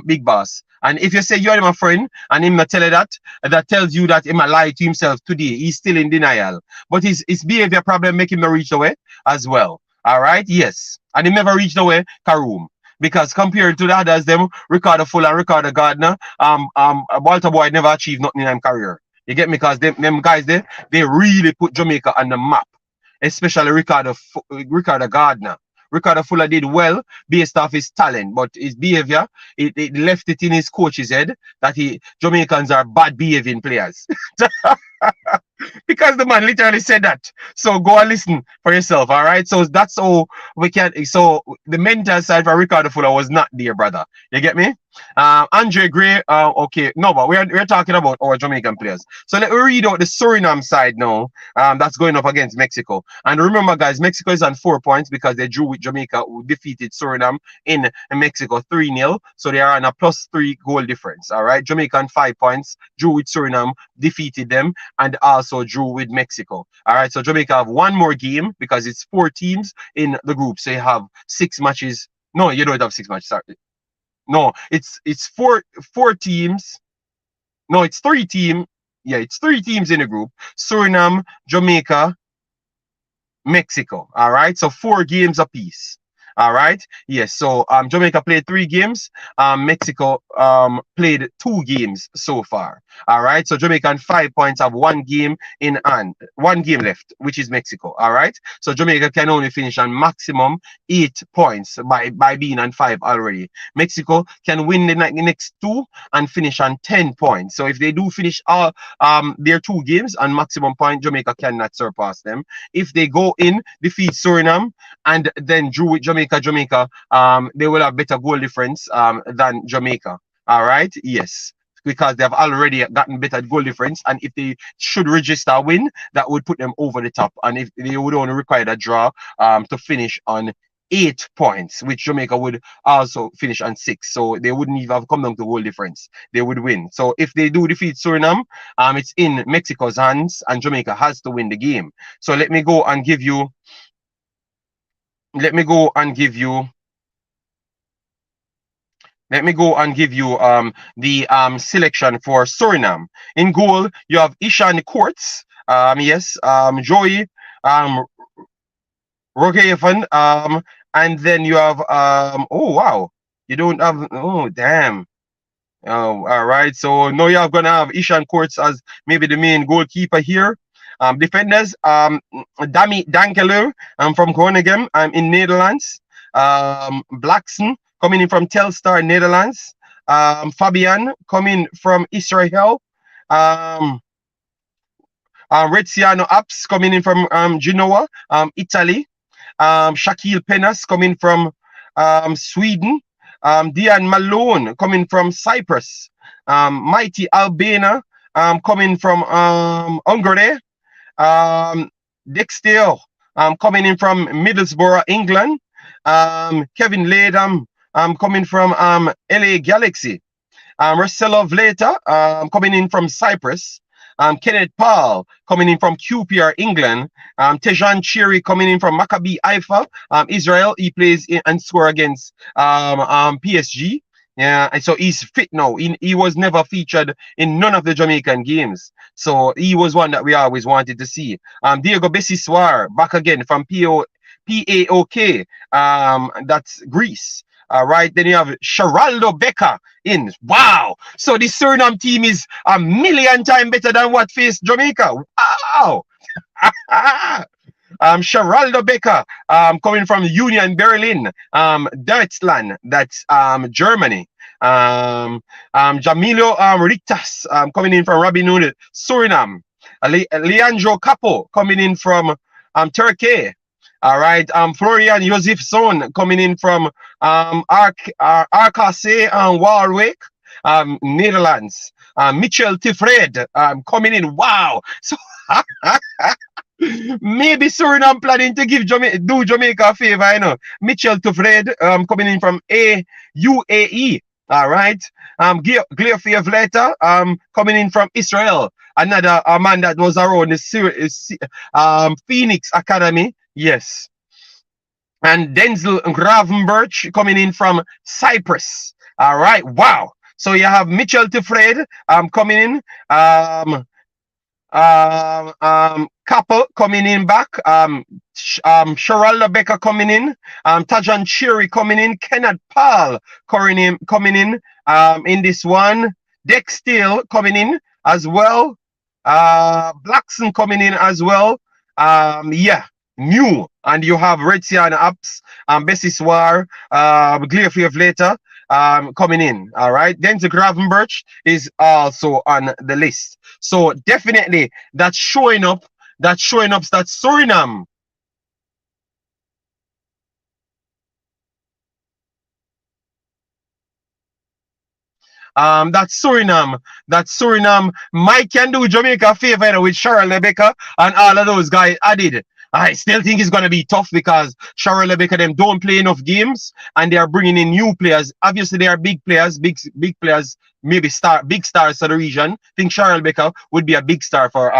big boss. And if you say you're my friend and him not tell you that, that tells you that he might lie to himself today. He's still in denial. But his behavior problem make him not reach nowhere as well. All right, yes. And he never reached nowhere, Karoom. Because compared to the others, them Ricardo Full and Ricardo Gardner, Walter Boy never achieved nothing in his career. You get me? Because them guys there, they really put Jamaica on the map. Especially Ricardo Gardner. Ricardo Fuller did well based off his talent, but his behavior, it left it in his coach's head that Jamaicans are bad behaving players. Because the man literally said that. So go and listen for yourself, all right? So that's all we can. So the mental side for Ricardo Fuller was not there, brother. You get me? Andre Gray, okay, no, but we're talking about our Jamaican players. So let me read out the Suriname side now. That's going up against Mexico. And remember, guys, Mexico is on 4 points because they drew with Jamaica, who defeated Suriname in Mexico 3-0. So they are on a +3 goal difference. All right, Jamaica on 5 points, drew with Suriname, defeated them, and also drew with Mexico. All right, so Jamaica have one more game because it's 4 teams in the group. So you have 6 matches. No, you don't have 6 matches. Sorry. No, it's four teams. No, it's 3 teams. Yeah, it's 3 teams in the group. Suriname, Jamaica, Mexico. All right, so 4 games apiece. All right. Yes. So Jamaica played 3 games. Mexico played 2 games so far. All right. So Jamaica on 5 points have 1 game in hand, 1 game left, which is Mexico. All right. So Jamaica can only finish on maximum 8 points by being on 5 already. Mexico can win the next 2 and finish on 10 points. So if they do finish all their 2 games on maximum point, Jamaica cannot surpass them. If they go in, defeat Suriname, and then drew with Jamaica, they will have better goal difference than Jamaica. All right, yes, because they have already gotten better goal difference, and if they should register a win, that would put them over the top. And if they would only require a draw to finish on 8 points, which Jamaica would also finish on 6, so they wouldn't even have come down to goal difference. They would win. So if they do defeat Suriname, it's in Mexico's hands, and Jamaica has to win the game. So let me go and give you. Let me go and give you the selection for Suriname. In goal, you have Ishan Courts, yes, Joey, Rogeven, and then you have oh wow, you don't have, oh damn. Oh, all right. So now you're gonna have Ishan Courts as maybe the main goalkeeper here. Defenders, Dami Dankelu from Groningen in Netherlands. Blackson coming in from Telstar, Netherlands. Fabian coming from Israel. Reziano Apps coming in from Genoa, Italy. Shaquille Penas coming from Sweden. Dian Malone coming from Cyprus. Mighty Albana coming from Hungary. Dexter coming in from Middlesbrough, England. Kevin Latham coming from LA Galaxy. Marcelo Vlata coming in from Cyprus. Kenneth Paul coming in from QPR, England. Tejan Cherry coming in from Maccabi Haifa, Israel. He plays and score against PSG. Yeah, and so he's fit now. He was never featured in none of the Jamaican games. So he was one that we always wanted to see. Diego Besiswar back again from PAOK. That's Greece. All right, then you have Sheraldo Becker in. Wow. So the Suriname team is a million times better than what faced Jamaica. Wow. Sheraldo Becker coming from Union Berlin, Deutschland, that's Germany. Jamilo Rictas coming in from Robin Hood, Suriname. Leandro Capo coming in from Turkey. All right. Florian Josefson coming in from RKC and Warwick, Netherlands. Mitchell Tifred coming in. Wow. So maybe Suriname planning to do Jamaica a favor, you know. Mitchell Tifred coming in from UAE. All right. Clearfield later coming in from Israel. Another man that was around the Phoenix Academy. Yes. And Denzel Gravenberch coming in from Cyprus. All right. Wow. So you have Mitchell Tifred coming in. Couple coming in back. Sharalda Becker coming in. Tajan Cherry coming in. Kenneth Paul coming in this one. Deck Steele coming in as well. Blackson coming in as well. Yeah, new. And you have Red Sian Apps, Bessie Swar, Clearfield later coming in. All right. Then the Gravenberch is also on the list. So definitely that's showing up that Suriname. That Suriname might can do Jamaica a favor, you know, with Cheryl Rebecca and all of those guys added. I still think it's gonna be tough because Cheryl Rebecca them don't play enough games and they are bringing in new players. Obviously, they are big players, big players, maybe big stars for the region. I think Cheryl Rebecca would be a big star for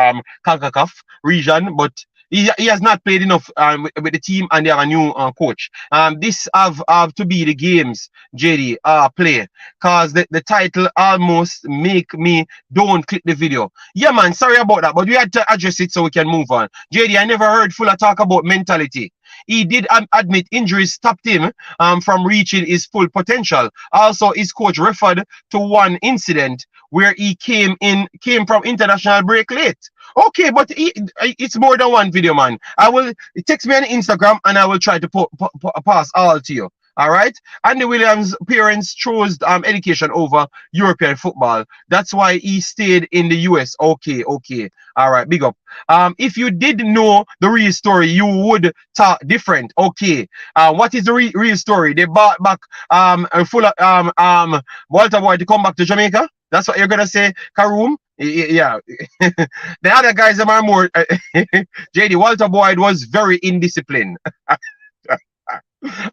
Concacaf region, but he has not played enough with the team, and they have a new coach. This have to be the games JD play, cause the title almost make me don't click the video. Yeah, man, sorry about that, but we had to address it so we can move on. JD, I never heard Fuller talk about mentality. He did admit injuries stopped him from reaching his full potential. Also, his coach referred to one incident where he came from international break late. Okay, but it's more than one video, man. I will text me on Instagram and I will try to pass all to you. All right. Andy Williams' parents chose education over European football. That's why he stayed in the US. Okay, okay. All right, big up. If you did know the real story, you would talk different. Okay. What is the real story? They bought back full Walter Boy to come back to Jamaica. That's what you're gonna say, Karoom? Yeah. The other guys are more JD Walter Boyd was very indisciplined.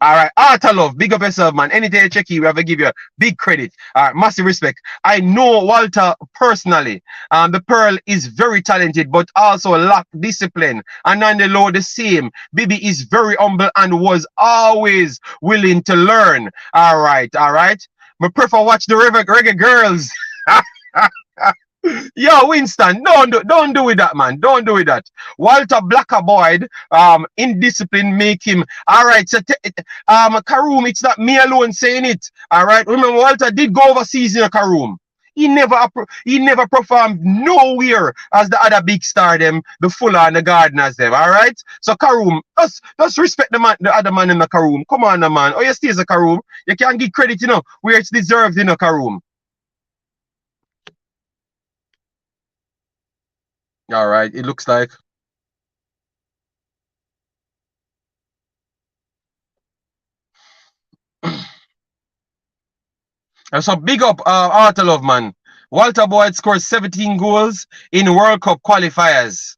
All right, Arthur Love, big up yourself, man. Anything you check you, we have to give you big credit. Massive respect. I know Walter personally. The Pearl is very talented, but also lack discipline. And on the low, the same. Bibi is very humble and was always willing to learn. All right, all right. I prefer watch the reggae girls. Yo, Winston, don't do with that, man. Don't do with that. Walter Blacker Boyd, indiscipline make him. All right, so Karoom, it's not me alone saying it. All right, remember Walter did go overseas in a Karoom. He never performed nowhere as the other big star them, the Fuller and the Gardeners them. All right, so Karoom, just respect the other man in the Karoom. Come on, man. Oh, you stay as a Karoom. You can't give credit, where it's deserved in a Karoom. All right, it looks like. So big up Arthur Love, man. Walter Boyd scored 17 goals in World Cup qualifiers.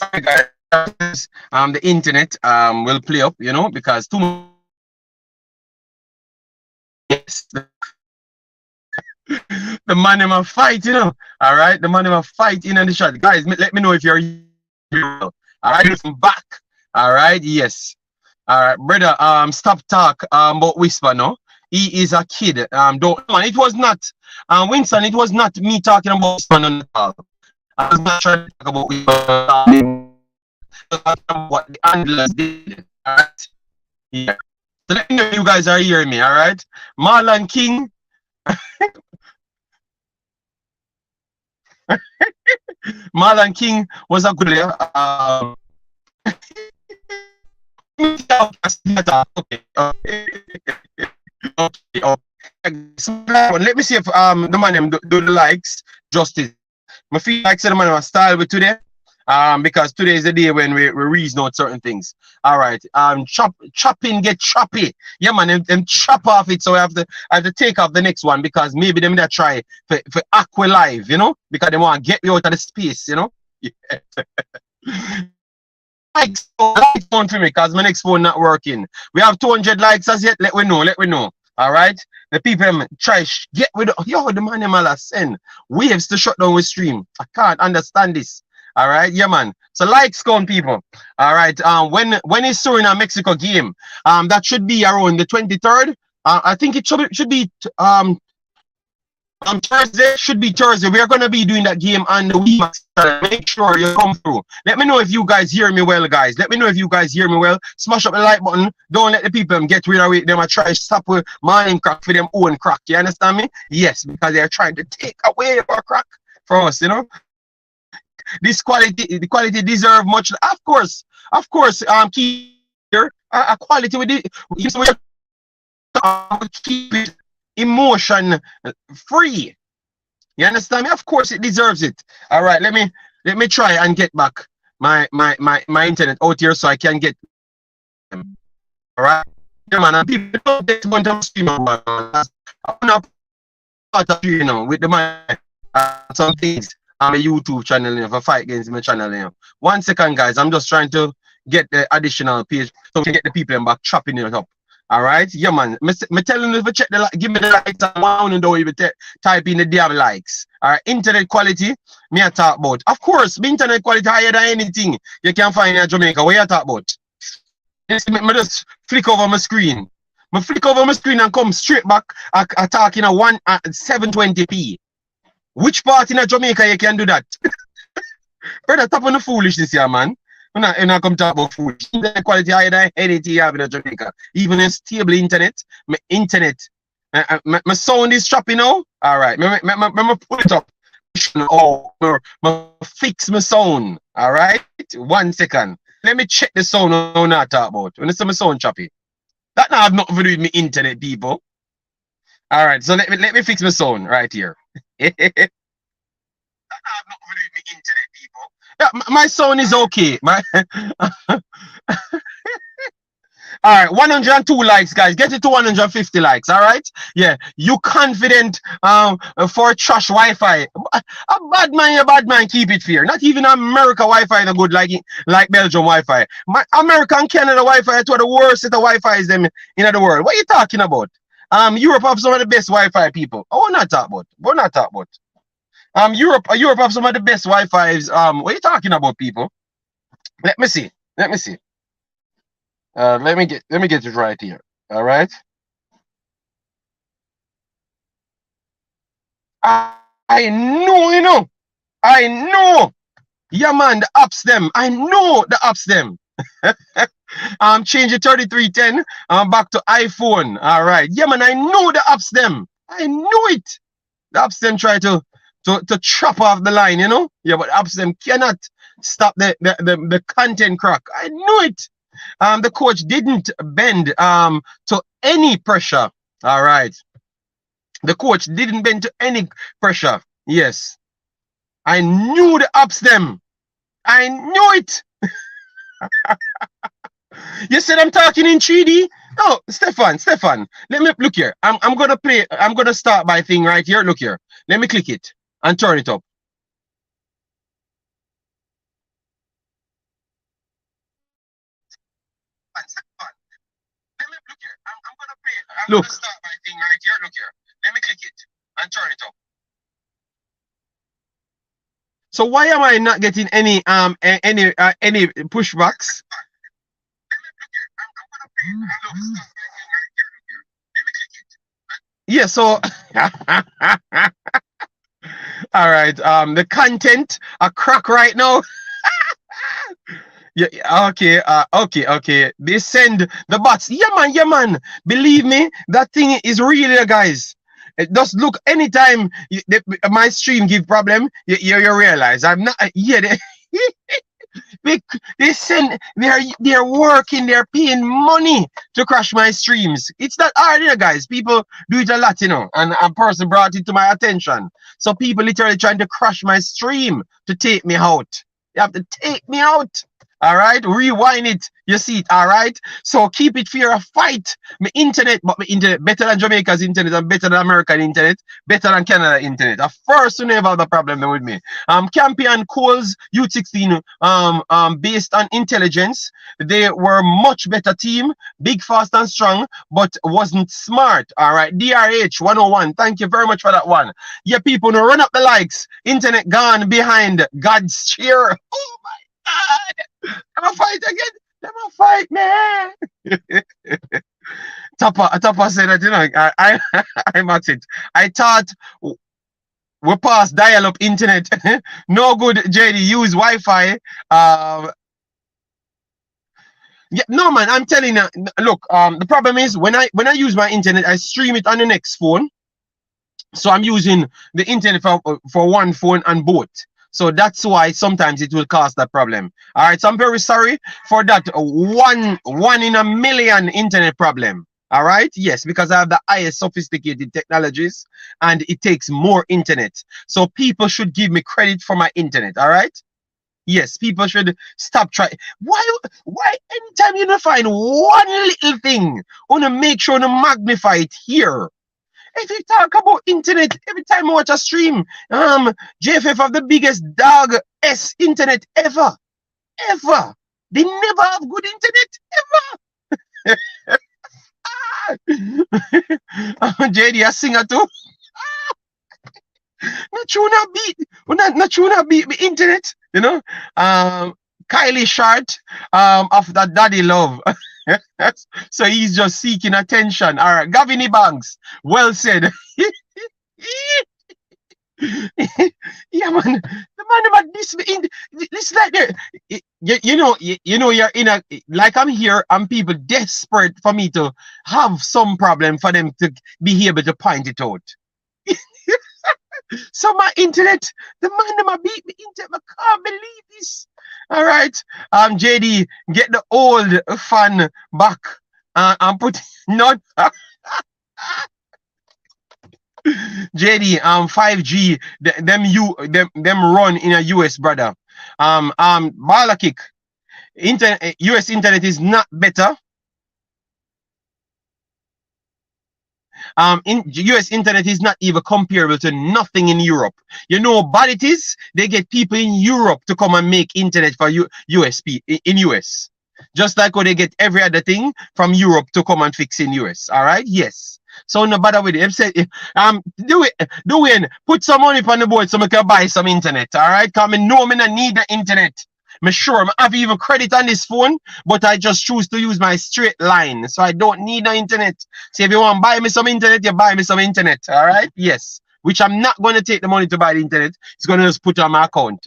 sorry guys, the internet will play up, you know, because too much. Yes, the man in my fight, you know. All right, the man in my fight in the shot, guys. Let me know if you're here. All right, I'm back. All right, yes. All right, brother. Stop talk. But whisper, no. He is a kid. Don't man. It was not. Winston. It was not me talking about whisper on the call. I was not trying to talk about whisper. What the handlers did. All right. Yeah. So let me know if you guys are hearing me. All right. Marlon King. Marlon King was a good player. Okay, let me see if the man do the likes justice. I feel like the man was style with today. Because today is the day when we reason out certain things. All right. Chopping get choppy. Yeah, man, them chop off it. So I have to take off the next one because maybe them that try for Aqua Live, you know, because they want to get me out of the space, you know. Yeah. Likes phone for me because my next phone not working. We have 200 likes as yet. Let we know. All right. The people try get with the man them send waves to shut down with stream. I can't understand this. All right, yeah, man. So likes count, people. All right. When is Suriname Mexico game? That should be around the 23rd. I think it should be Thursday. Should be Thursday. We are gonna be doing that game on the Imaxit. Make sure you come through. Let me know if you guys hear me well, guys. Let me know if you guys hear me well. Smash up the like button. Don't let the people get rid of it. Them are trying to stop with morning crack for them own crack. You understand me? Yes, because they are trying to take away our crack from us. You know. This quality, the quality deserve much. Of course. Keep here a quality with it. Keep it emotion free. You understand me? Of course, it deserves it. All right, let me try and get back my internet out here so I can get them. All right, yeah, man. And people don't get going to stream. I'm not part of with the man. Some things. I'm a YouTube channel, if I fight against my channel. 1 second, guys. I'm just trying to get the additional page so we can get the people back chopping it up. All right, yeah, man. Me telling you to check the give me the likes and one and don't even type in the damn likes. All right, internet quality. Me I talk about. Of course, me internet quality higher than anything you can find in Jamaica. What you talk about? Me just flick over my screen. Me flick over my screen and come straight back. I talk in a 720p. Which part in Jamaica you can do that? Brother, stop on the foolishness here, man. You're not come talk about foolish. Internet quality higher than anything you have in Jamaica. Even in stable internet, my sound is choppy now. All right, me pull it up. Oh, me fix my sound. All right, 1 second. Let me check the sound on that talk about. When I say my sound choppy, that now have nothing to do with me internet, people. All right, so let me fix my sound right here. Internet people. Yeah, my sound is okay. All right, 102 likes, guys. Get it to 150 likes. All right. Yeah, you confident for trash Wi-Fi. A bad man, keep it fair. Not even America Wi-Fi is good like Belgium Wi-Fi. My American Canada Wi-Fi is one of the worst set of Wi-Fi is them in the world. What are you talking about? Europe have some of the best Wi-Fi, people. Oh, we're not talking about. Europe have some of the best Wi-Fi's. What are you talking about, people? Let me see. Let me get it right here. All right. I know. I know. Yeah, man, the apps them. I know the apps them. Change it 3310 back to iPhone. All right. Yeah, man, I know the apps them. I know it. The apps them try to chop off the line, you know? Yeah, but apps them cannot stop the content crack. I know it. The coach didn't bend to any pressure. All right. The coach didn't bend to any pressure. Yes. I knew the apps them. I knew it. You said I'm talking in 3D? No, Stefan. Let me look here. I'm gonna start my thing right here. Look here. Let me click it and turn it up. Look. Start my thing right here. Look here. Let me click it and turn it up. So why am I not getting any pushbacks? Yeah, so all right. The content a crack right now. Yeah, okay, okay. They send the bots. Yeah, man. Believe me, that thing is real, guys. Just look anytime my stream give problem, you realize I'm not. Yeah, they send. They're working. They're paying money to crash my streams. It's not hard, guys. People do it a lot, And a person brought it to my attention. So people literally trying to crash my stream to take me out. You have to take me out. All right, rewind it. You see it. All right. So keep it fair. Fight my internet, but my internet better than Jamaica's internet and better than American internet, better than Canada internet. The first to never have the problem with me. Campion Coles U16. Based on intelligence, they were much better team, big, fast, and strong, but wasn't smart. All right. DRH 101. Thank you very much for that one. Yeah, people, no run up the likes. Internet gone behind God's chair. Oh my God. I'm a fight again. I'm a fight, man. Tapa said that, I'm at it. I thought we passed dial-up internet. No good, JD. Use Wi-Fi. Yeah, no, man. I'm telling you. Look, the problem is when I use my internet, I stream it on the next phone. So I'm using the internet for one phone and both. So that's why sometimes it will cause that problem. All right, so I'm very sorry for that one in a million internet problem. All right, yes, because I have the highest sophisticated technologies and it takes more internet. So people should give me credit for my internet. All right, yes, people should stop trying. Why anytime you don't find one little thing, want to make sure to magnify it here. If you talk about internet, every time I watch a stream, JFF have the biggest dog S internet ever. Ever. They never have good internet, ever. JD, a singer too. Not true, not beat the internet, Kylie Short, of that daddy love. So he's just seeking attention. All right, Gavin Banks, well said. Yeah, man. The man about this like there. You know, you're in a, like I'm here and people desperate for me to have some problem for them to be able to point it out. So my internet, the man that beat me internet, I can't believe this. All right, JD, get the old fan back and put not JD 5G them run in a US, brother. Bala kick. US internet is not better. In US internet is not even comparable to nothing in Europe. You know bad it is? They get people in Europe to come and make internet for USP in US. Just like how they get every other thing from Europe to come and fix in US. All right? Yes. So no bother with it. I'm saying, put some money on the board so I can buy some internet. All right? Because I know I need the internet. I'm sure I have even credit on this phone, but I just choose to use my straight line. So I don't need the internet. So if you want to buy me some internet, you buy me some internet. All right? Yes. Which I'm not going to take the money to buy the internet. It's going to just put on my account.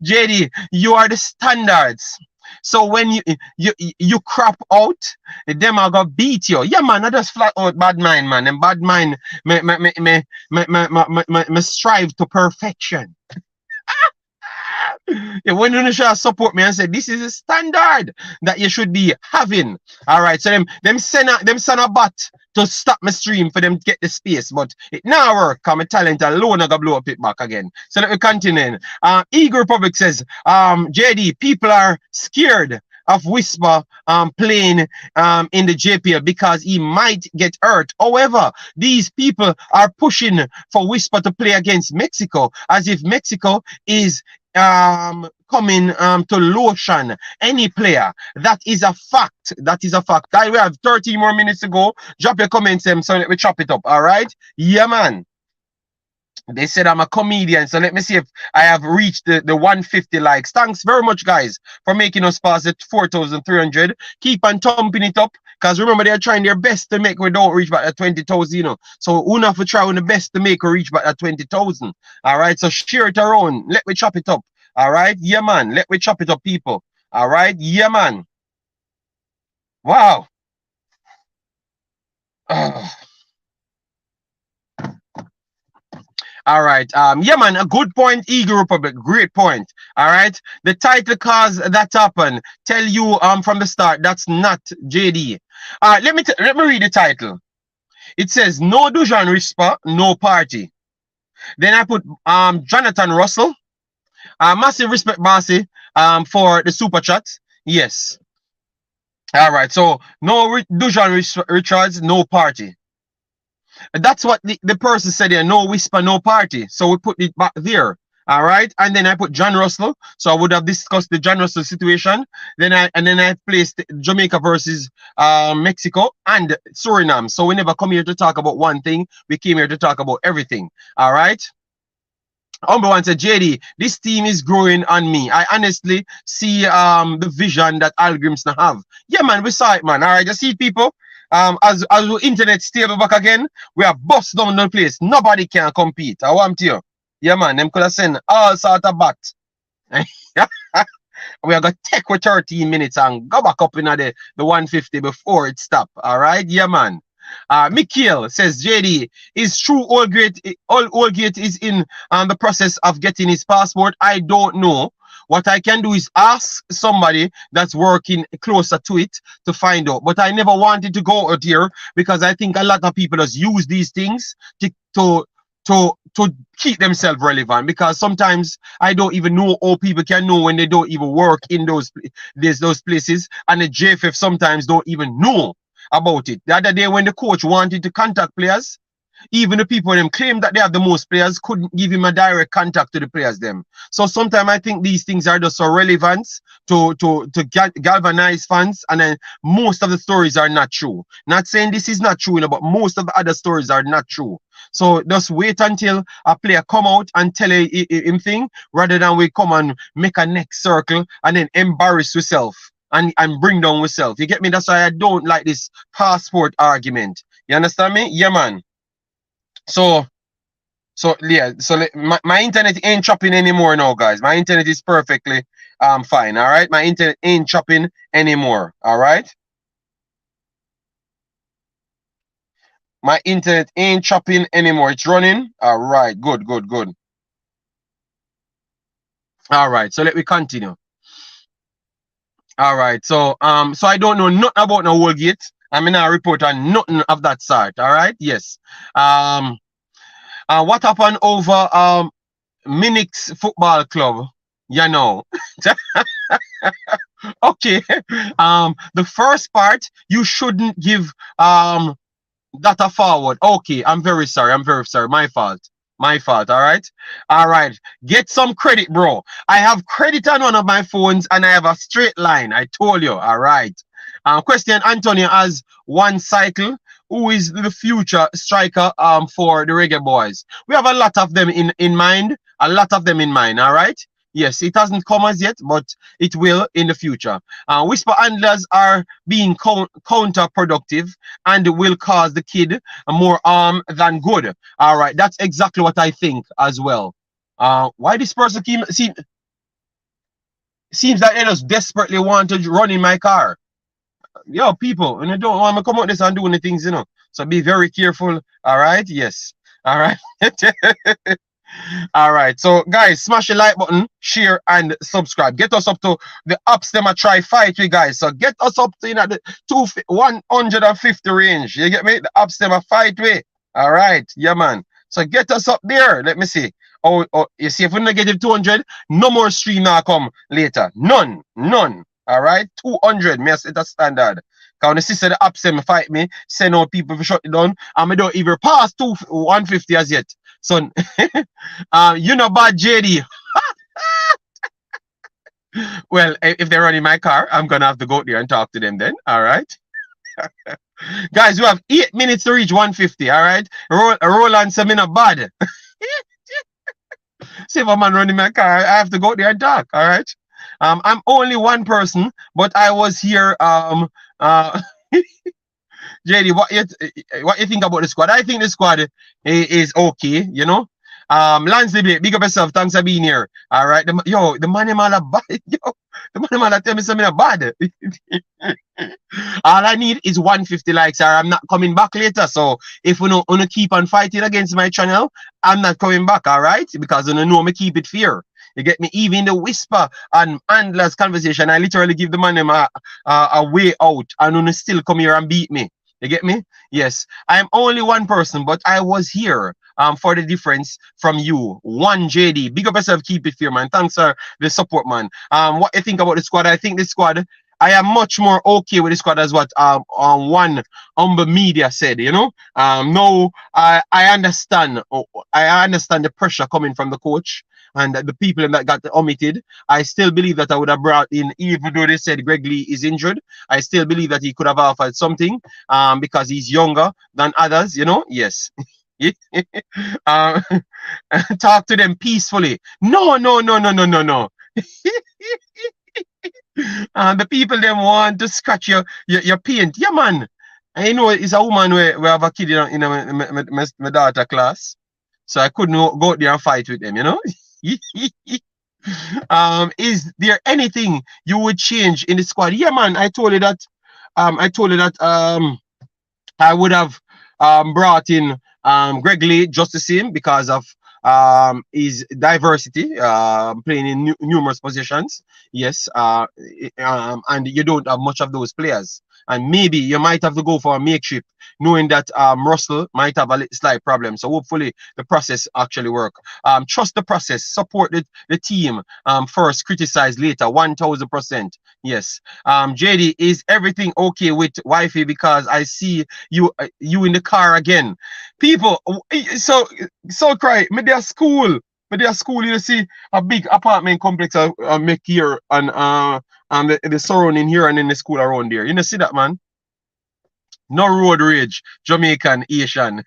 JD, you are the standards. So when you crop out, them are gonna beat you. Yeah, man, I just flat out bad mind, man. And bad mind me strive to perfection. Yeah, when you should support me and say this is a standard that you should be having. All right, so them send a bot to stop my stream for them to get the space, but it now work. Cause my talent alone I gotta blow up it back again. So let me continue. Eagle Republic says, JD, people are scared of Whisper playing in the JPL because he might get hurt. However, these people are pushing for Whisper to play against Mexico as if Mexico is coming to lotion any player. That is a fact. That is a fact. Guys, we have 30 more minutes to go. Drop your comments, so let me chop it up. All right? Yeah, man. They said I'm a comedian, so let me see if I have reached the 150 likes. Thanks very much, guys, for making us pass the 4,300. Keep on thumping it up, because remember, they're trying their best to make we don't reach back at 20,000, you know. So we have to try the best to make we reach back at 20,000. All right, so share it around. Let me chop it up. All right, yeah, man. Let me chop it up, people. All right, yeah, man. Wow. All right. Yeah, man, a good point, Eagle Republic. Great point. All right. The title cause that happened. Tell you from the start, that's not JD. Let me read the title. It says no Dujuan whisper, no party. Then I put Jonathan Russell. Massive respect, Bossy, for the super chat. Yes. All right. So no Dujuan Richards, no party. That's what the person said there. No whisper, no party. So we put it back there. All right. And then I put John Russell. So I would have discussed the John Russell situation. Then I placed Jamaica versus Mexico and Suriname. So we never come here to talk about one thing. We came here to talk about everything. All right. Umber one said, JD, this team is growing on me. I honestly see the vision that Hallgrimsson have. Yeah, man, we saw it, man. All right, you see people. As the internet stable back again, we are bust down the place. Nobody can compete. I want you. Yeah, man. Them could have sent all sort of bat. We are going to take with 13 minutes and go back up in the 150 before it stop. All right? Yeah, man. Mikhail says, JD, is true Allgate is in the process of getting his passport? I don't know. What I can do is ask somebody that's working closer to it to find out. But I never wanted to go out here because I think a lot of people just use these things to keep themselves relevant, because sometimes I don't even know how people can know when they don't even work in those places, and the JFF sometimes don't even know about it. The other day when the coach wanted to contact players, even the people them claim that they have the most players couldn't give him a direct contact to the players them. So sometimes I think these things are just so relevant to galvanize fans, and then most of the stories are not true. Not saying this is not true, but most of the other stories are not true. So just wait until a player come out and tell him thing, rather than we come and make a next circle and then embarrass yourself and bring down yourself. You get me? That's why I don't like this passport argument. You understand me? Yeah, man. So yeah, so my internet ain't chopping anymore now, guys. My internet is perfectly fine. All right, my internet ain't chopping anymore. All right, my internet ain't chopping anymore. It's running. All right, good. All right, so let me continue. All right, so I don't know nothing about no Woolgate. I mean, I report on nothing of that sort. All right, yes. What happened over Minix Football Club? You know. Okay. The first part, you shouldn't give data forward. Okay, I'm very sorry. My fault. All right. Get some credit, bro. I have credit on one of my phones and I have a straight line. I told you. All right. Question Antonio has one cycle. Who is the future striker for the Reggae Boyz? We have a lot of them in mind. All right. Yes, it hasn't come as yet, but it will in the future. Whisper handlers are being counterproductive and will cause the kid more harm than good. All right, that's exactly what I think as well. Why this person seems that they just desperately want to run in my car. Yo, people, and I don't want to come out this and do any things, you know. So be very careful. All right, yes. All right. All right, so guys, smash the like button, share and subscribe. Get us up to the ups them a try fight with, guys. So get us up to the 150 range. You get me? The ups them a fight with. All right, yeah, man. So get us up there. Let me see. Oh, you see, if we negative 200, no more stream now come later. None. All right, 200. Me set a standard. Cause the sister the ups them fight me, send out people to shut it down, and me don't even pass 150 as yet. So, you know about JD. Well, if they're running my car, I'm gonna have to go there and talk to them then. All right. Guys, we have 8 minutes to reach 150. All right. Roland Semina bad. See if a man running my car, I have to go there and talk. All right. I'm only one person, but I was here. JD, what you think about the squad? I think the squad is okay, you know. Lance Debate, big up yourself. Thanks for being here. All right. The man them all are bad. Yo, the man them all are tell me something bad. All I need is 150 likes, or I'm not coming back later. So if we don't keep on fighting against my channel, I'm not coming back, all right? Because you know me keep it fair. You get me? Even the whisper and handlers conversation, I literally give the man them a way out, and you still come here and beat me. You get me? Yes. I'm only one person, but I was here for the difference from you. One JD. Big up yourself, keep it fair, man. Thanks for the support, man. What you think about the squad? I think the squad, I am much more okay with the squad as what one Umber Media said, you know. No, I understand. I understand the pressure coming from the coach and the people that got omitted. I still believe that I would have brought in, even though they said Greg Lee is injured, I still believe that he could have offered something because he's younger than others, you know. Yes. Talk to them peacefully. No. The people them want to scratch your paint. Yeah, man. I know it's a woman where we have a kid in my daughter class. So I couldn't go out there and fight with them, you know. Is there anything you would change in the squad? Yeah, man. I told you that I would have brought in Greg Lee just the same because of his diversity, playing in numerous positions. Yes, and you don't have much of those players. And maybe you might have to go for a makeshift, knowing that Russell might have a slight problem. So hopefully the process actually work. Trust the process, support the team. First, criticize later. 1000%. Yes. JD, is everything okay with wifey? Because I see you in the car again. People, so cry. Me their school. You see a big apartment complex make here and the surrounding here and in the school around there. You know, see that, man? No road rage, Jamaican, Asian.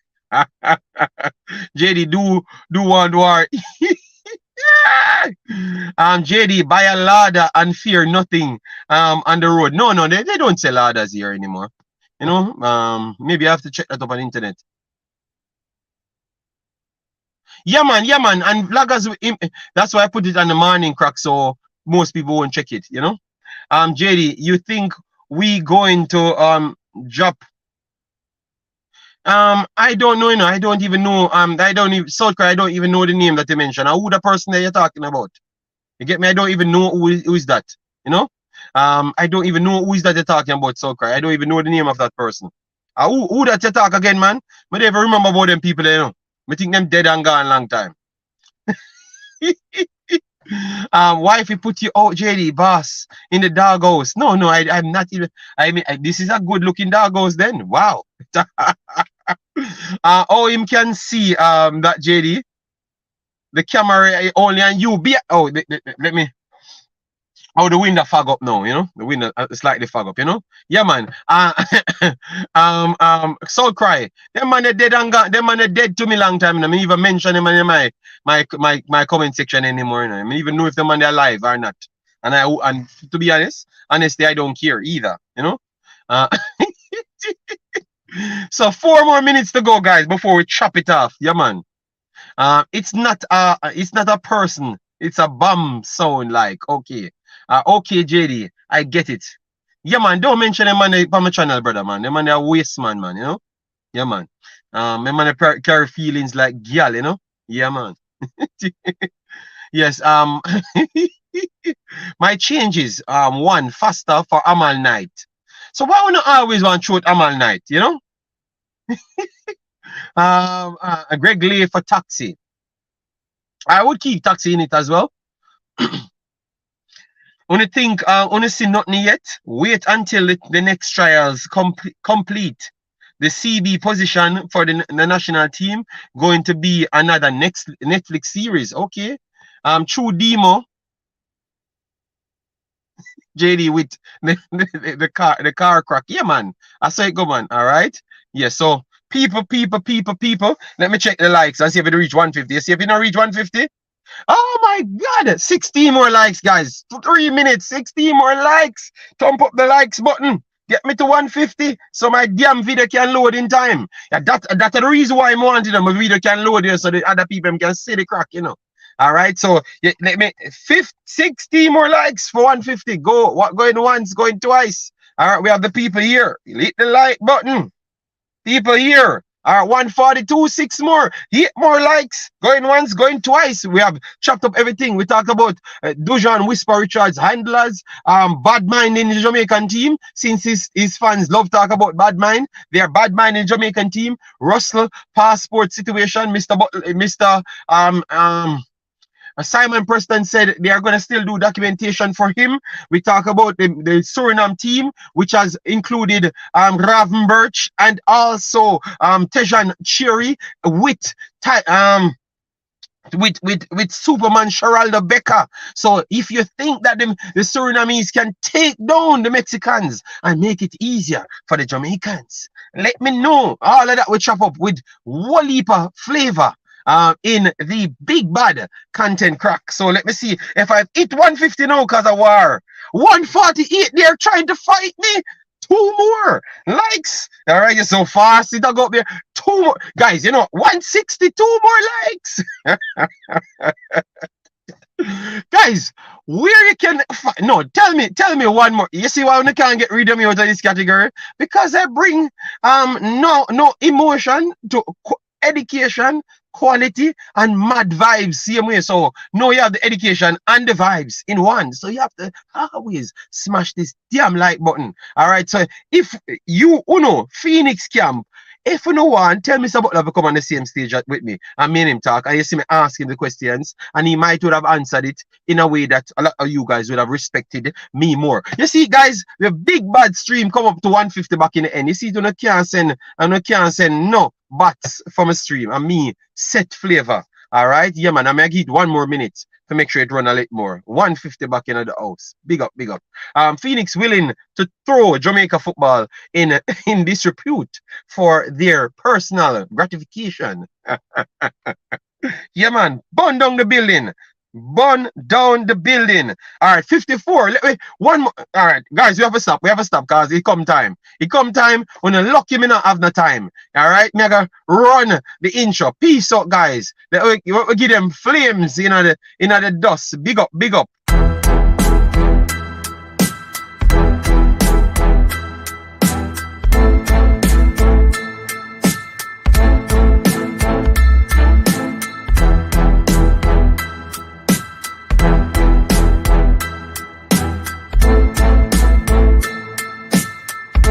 JD, do one war. JD, buy a ladder and fear nothing on the road. No, they don't sell ladders here anymore. You know, maybe I have to check that up on the internet. Yeah, man, and vloggers, that's why I put it on the morning crack so most people won't check it, you know. JD, you think we going to drop? I don't know, you know. I don't even know. I don't even I don't even know the name that you mentioned. Who the person that you're talking about? You get me? I don't even know who is that. You know? I don't even know who is that you're talking about, Soulcry. I don't even know the name of that person. Who that you talk again, man? I don't even remember about them people, you know. I think them dead and gone long time. Why if you put you out, JD, boss, in the doghouse? No, I'm not even. I mean, this is a good looking doghouse then. Wow. Oh, him can see that JD. The camera only on you. Let me. Oh, the window fog up now, you know. The window slightly fog up, you know. Yeah, man. Soul Cry. Them man are dead and gone. Them man are dead to me long time. I mean, even mention them in my comment section anymore. You know? I mean, even know if the man are alive or not. And to be honestly, I don't care either. You know. So 4 more minutes to go, guys, before we chop it off. Yeah, man. It's not a person. It's a bomb sound like. Okay. Okay, JD, I get it. Yeah, man, don't mention them on my channel, brother, man. Them man, they're waste man, you know? Yeah, man. Them man, they carry feelings like girl, you know? Yeah, man. Yes, my changes, one, faster for Amal Night. So why would I always want to shoot Amal Night, you know? Greg Lee for Taxi. I would keep Taxi in it as well. Only think, only see nothing yet. Wait until the next trials complete. The CB position for the national team going to be another next Netflix series. Okay. True demo. JD with the car crack. Yeah, man. I say go, man. All right. Yeah. So people. Let me check the likes and see if it reach 150. You see if it don't reach 150. Oh my God! 16 more likes, guys. 3 minutes, 16 more likes. Thump up the likes button. Get me to 150 so my damn video can load in time. Yeah, that's the reason why I'm wanting my video can load here so the other people can see the crack, you know. All right, so yeah, let me 60 more likes for 150. Go, going once, going twice. All right, we have the people here. Hit the like button. People here. All right, 142, 6 more. Hit more likes. Going once, going twice. We have chopped up everything. We talked about Dujuan, Whisper Richards, handlers, bad mind in the Jamaican team. Since his fans love talk about bad mind, they are bad mind in the Jamaican team. Russell, passport situation, Mr. Simon Preston said they are going to still do documentation for him. We talk about the Suriname team, which has included Raven Birch and also Tejan Cherry with Superman Sheraldo Becker. So if you think that the Surinamese can take down the Mexicans and make it easier for the Jamaicans, let me know. All of that we chop up with one heap of flavor in the big bad content crack. So let me see if I've hit 150 now because of war. 148, they're trying to fight me. 2 more likes. All right, you're so fast. It'll go up there. 2 more. Guys, you know, 162 more likes. Guys, where you can no, tell me one more. You see why I can't get rid of me out of this category? Because I bring no emotion to education, quality, and mad vibes same way. So now you have the education and the vibes in one. So you have to always smash this damn like button. All right. So if you know Phoenix Camp, if you know one, tell me somebody to come on the same stage with me and me and him talk. And you see me asking the questions, and he might would have answered it in a way that a lot of you guys would have respected me more. You see, guys, the big bad stream come up to 150 back in the end. You see, I can't send no bots from a stream. And me set flavor. All right, yeah, man. I'm gonna give it 1 more minute to make sure it run a little more. 150 back in the house. Big up, big up. Phoenix willing to throw Jamaica football in disrepute for their personal gratification. Yeah, man. Burn down the building. Burn down the building. All right, 54. Let me one more. All right, guys, we have to stop. We have to stop because it come time. It come time when you lucky me not have no time. All right, me gonna run the intro. Peace out, guys. We give them flames in the dust. Big up, big up.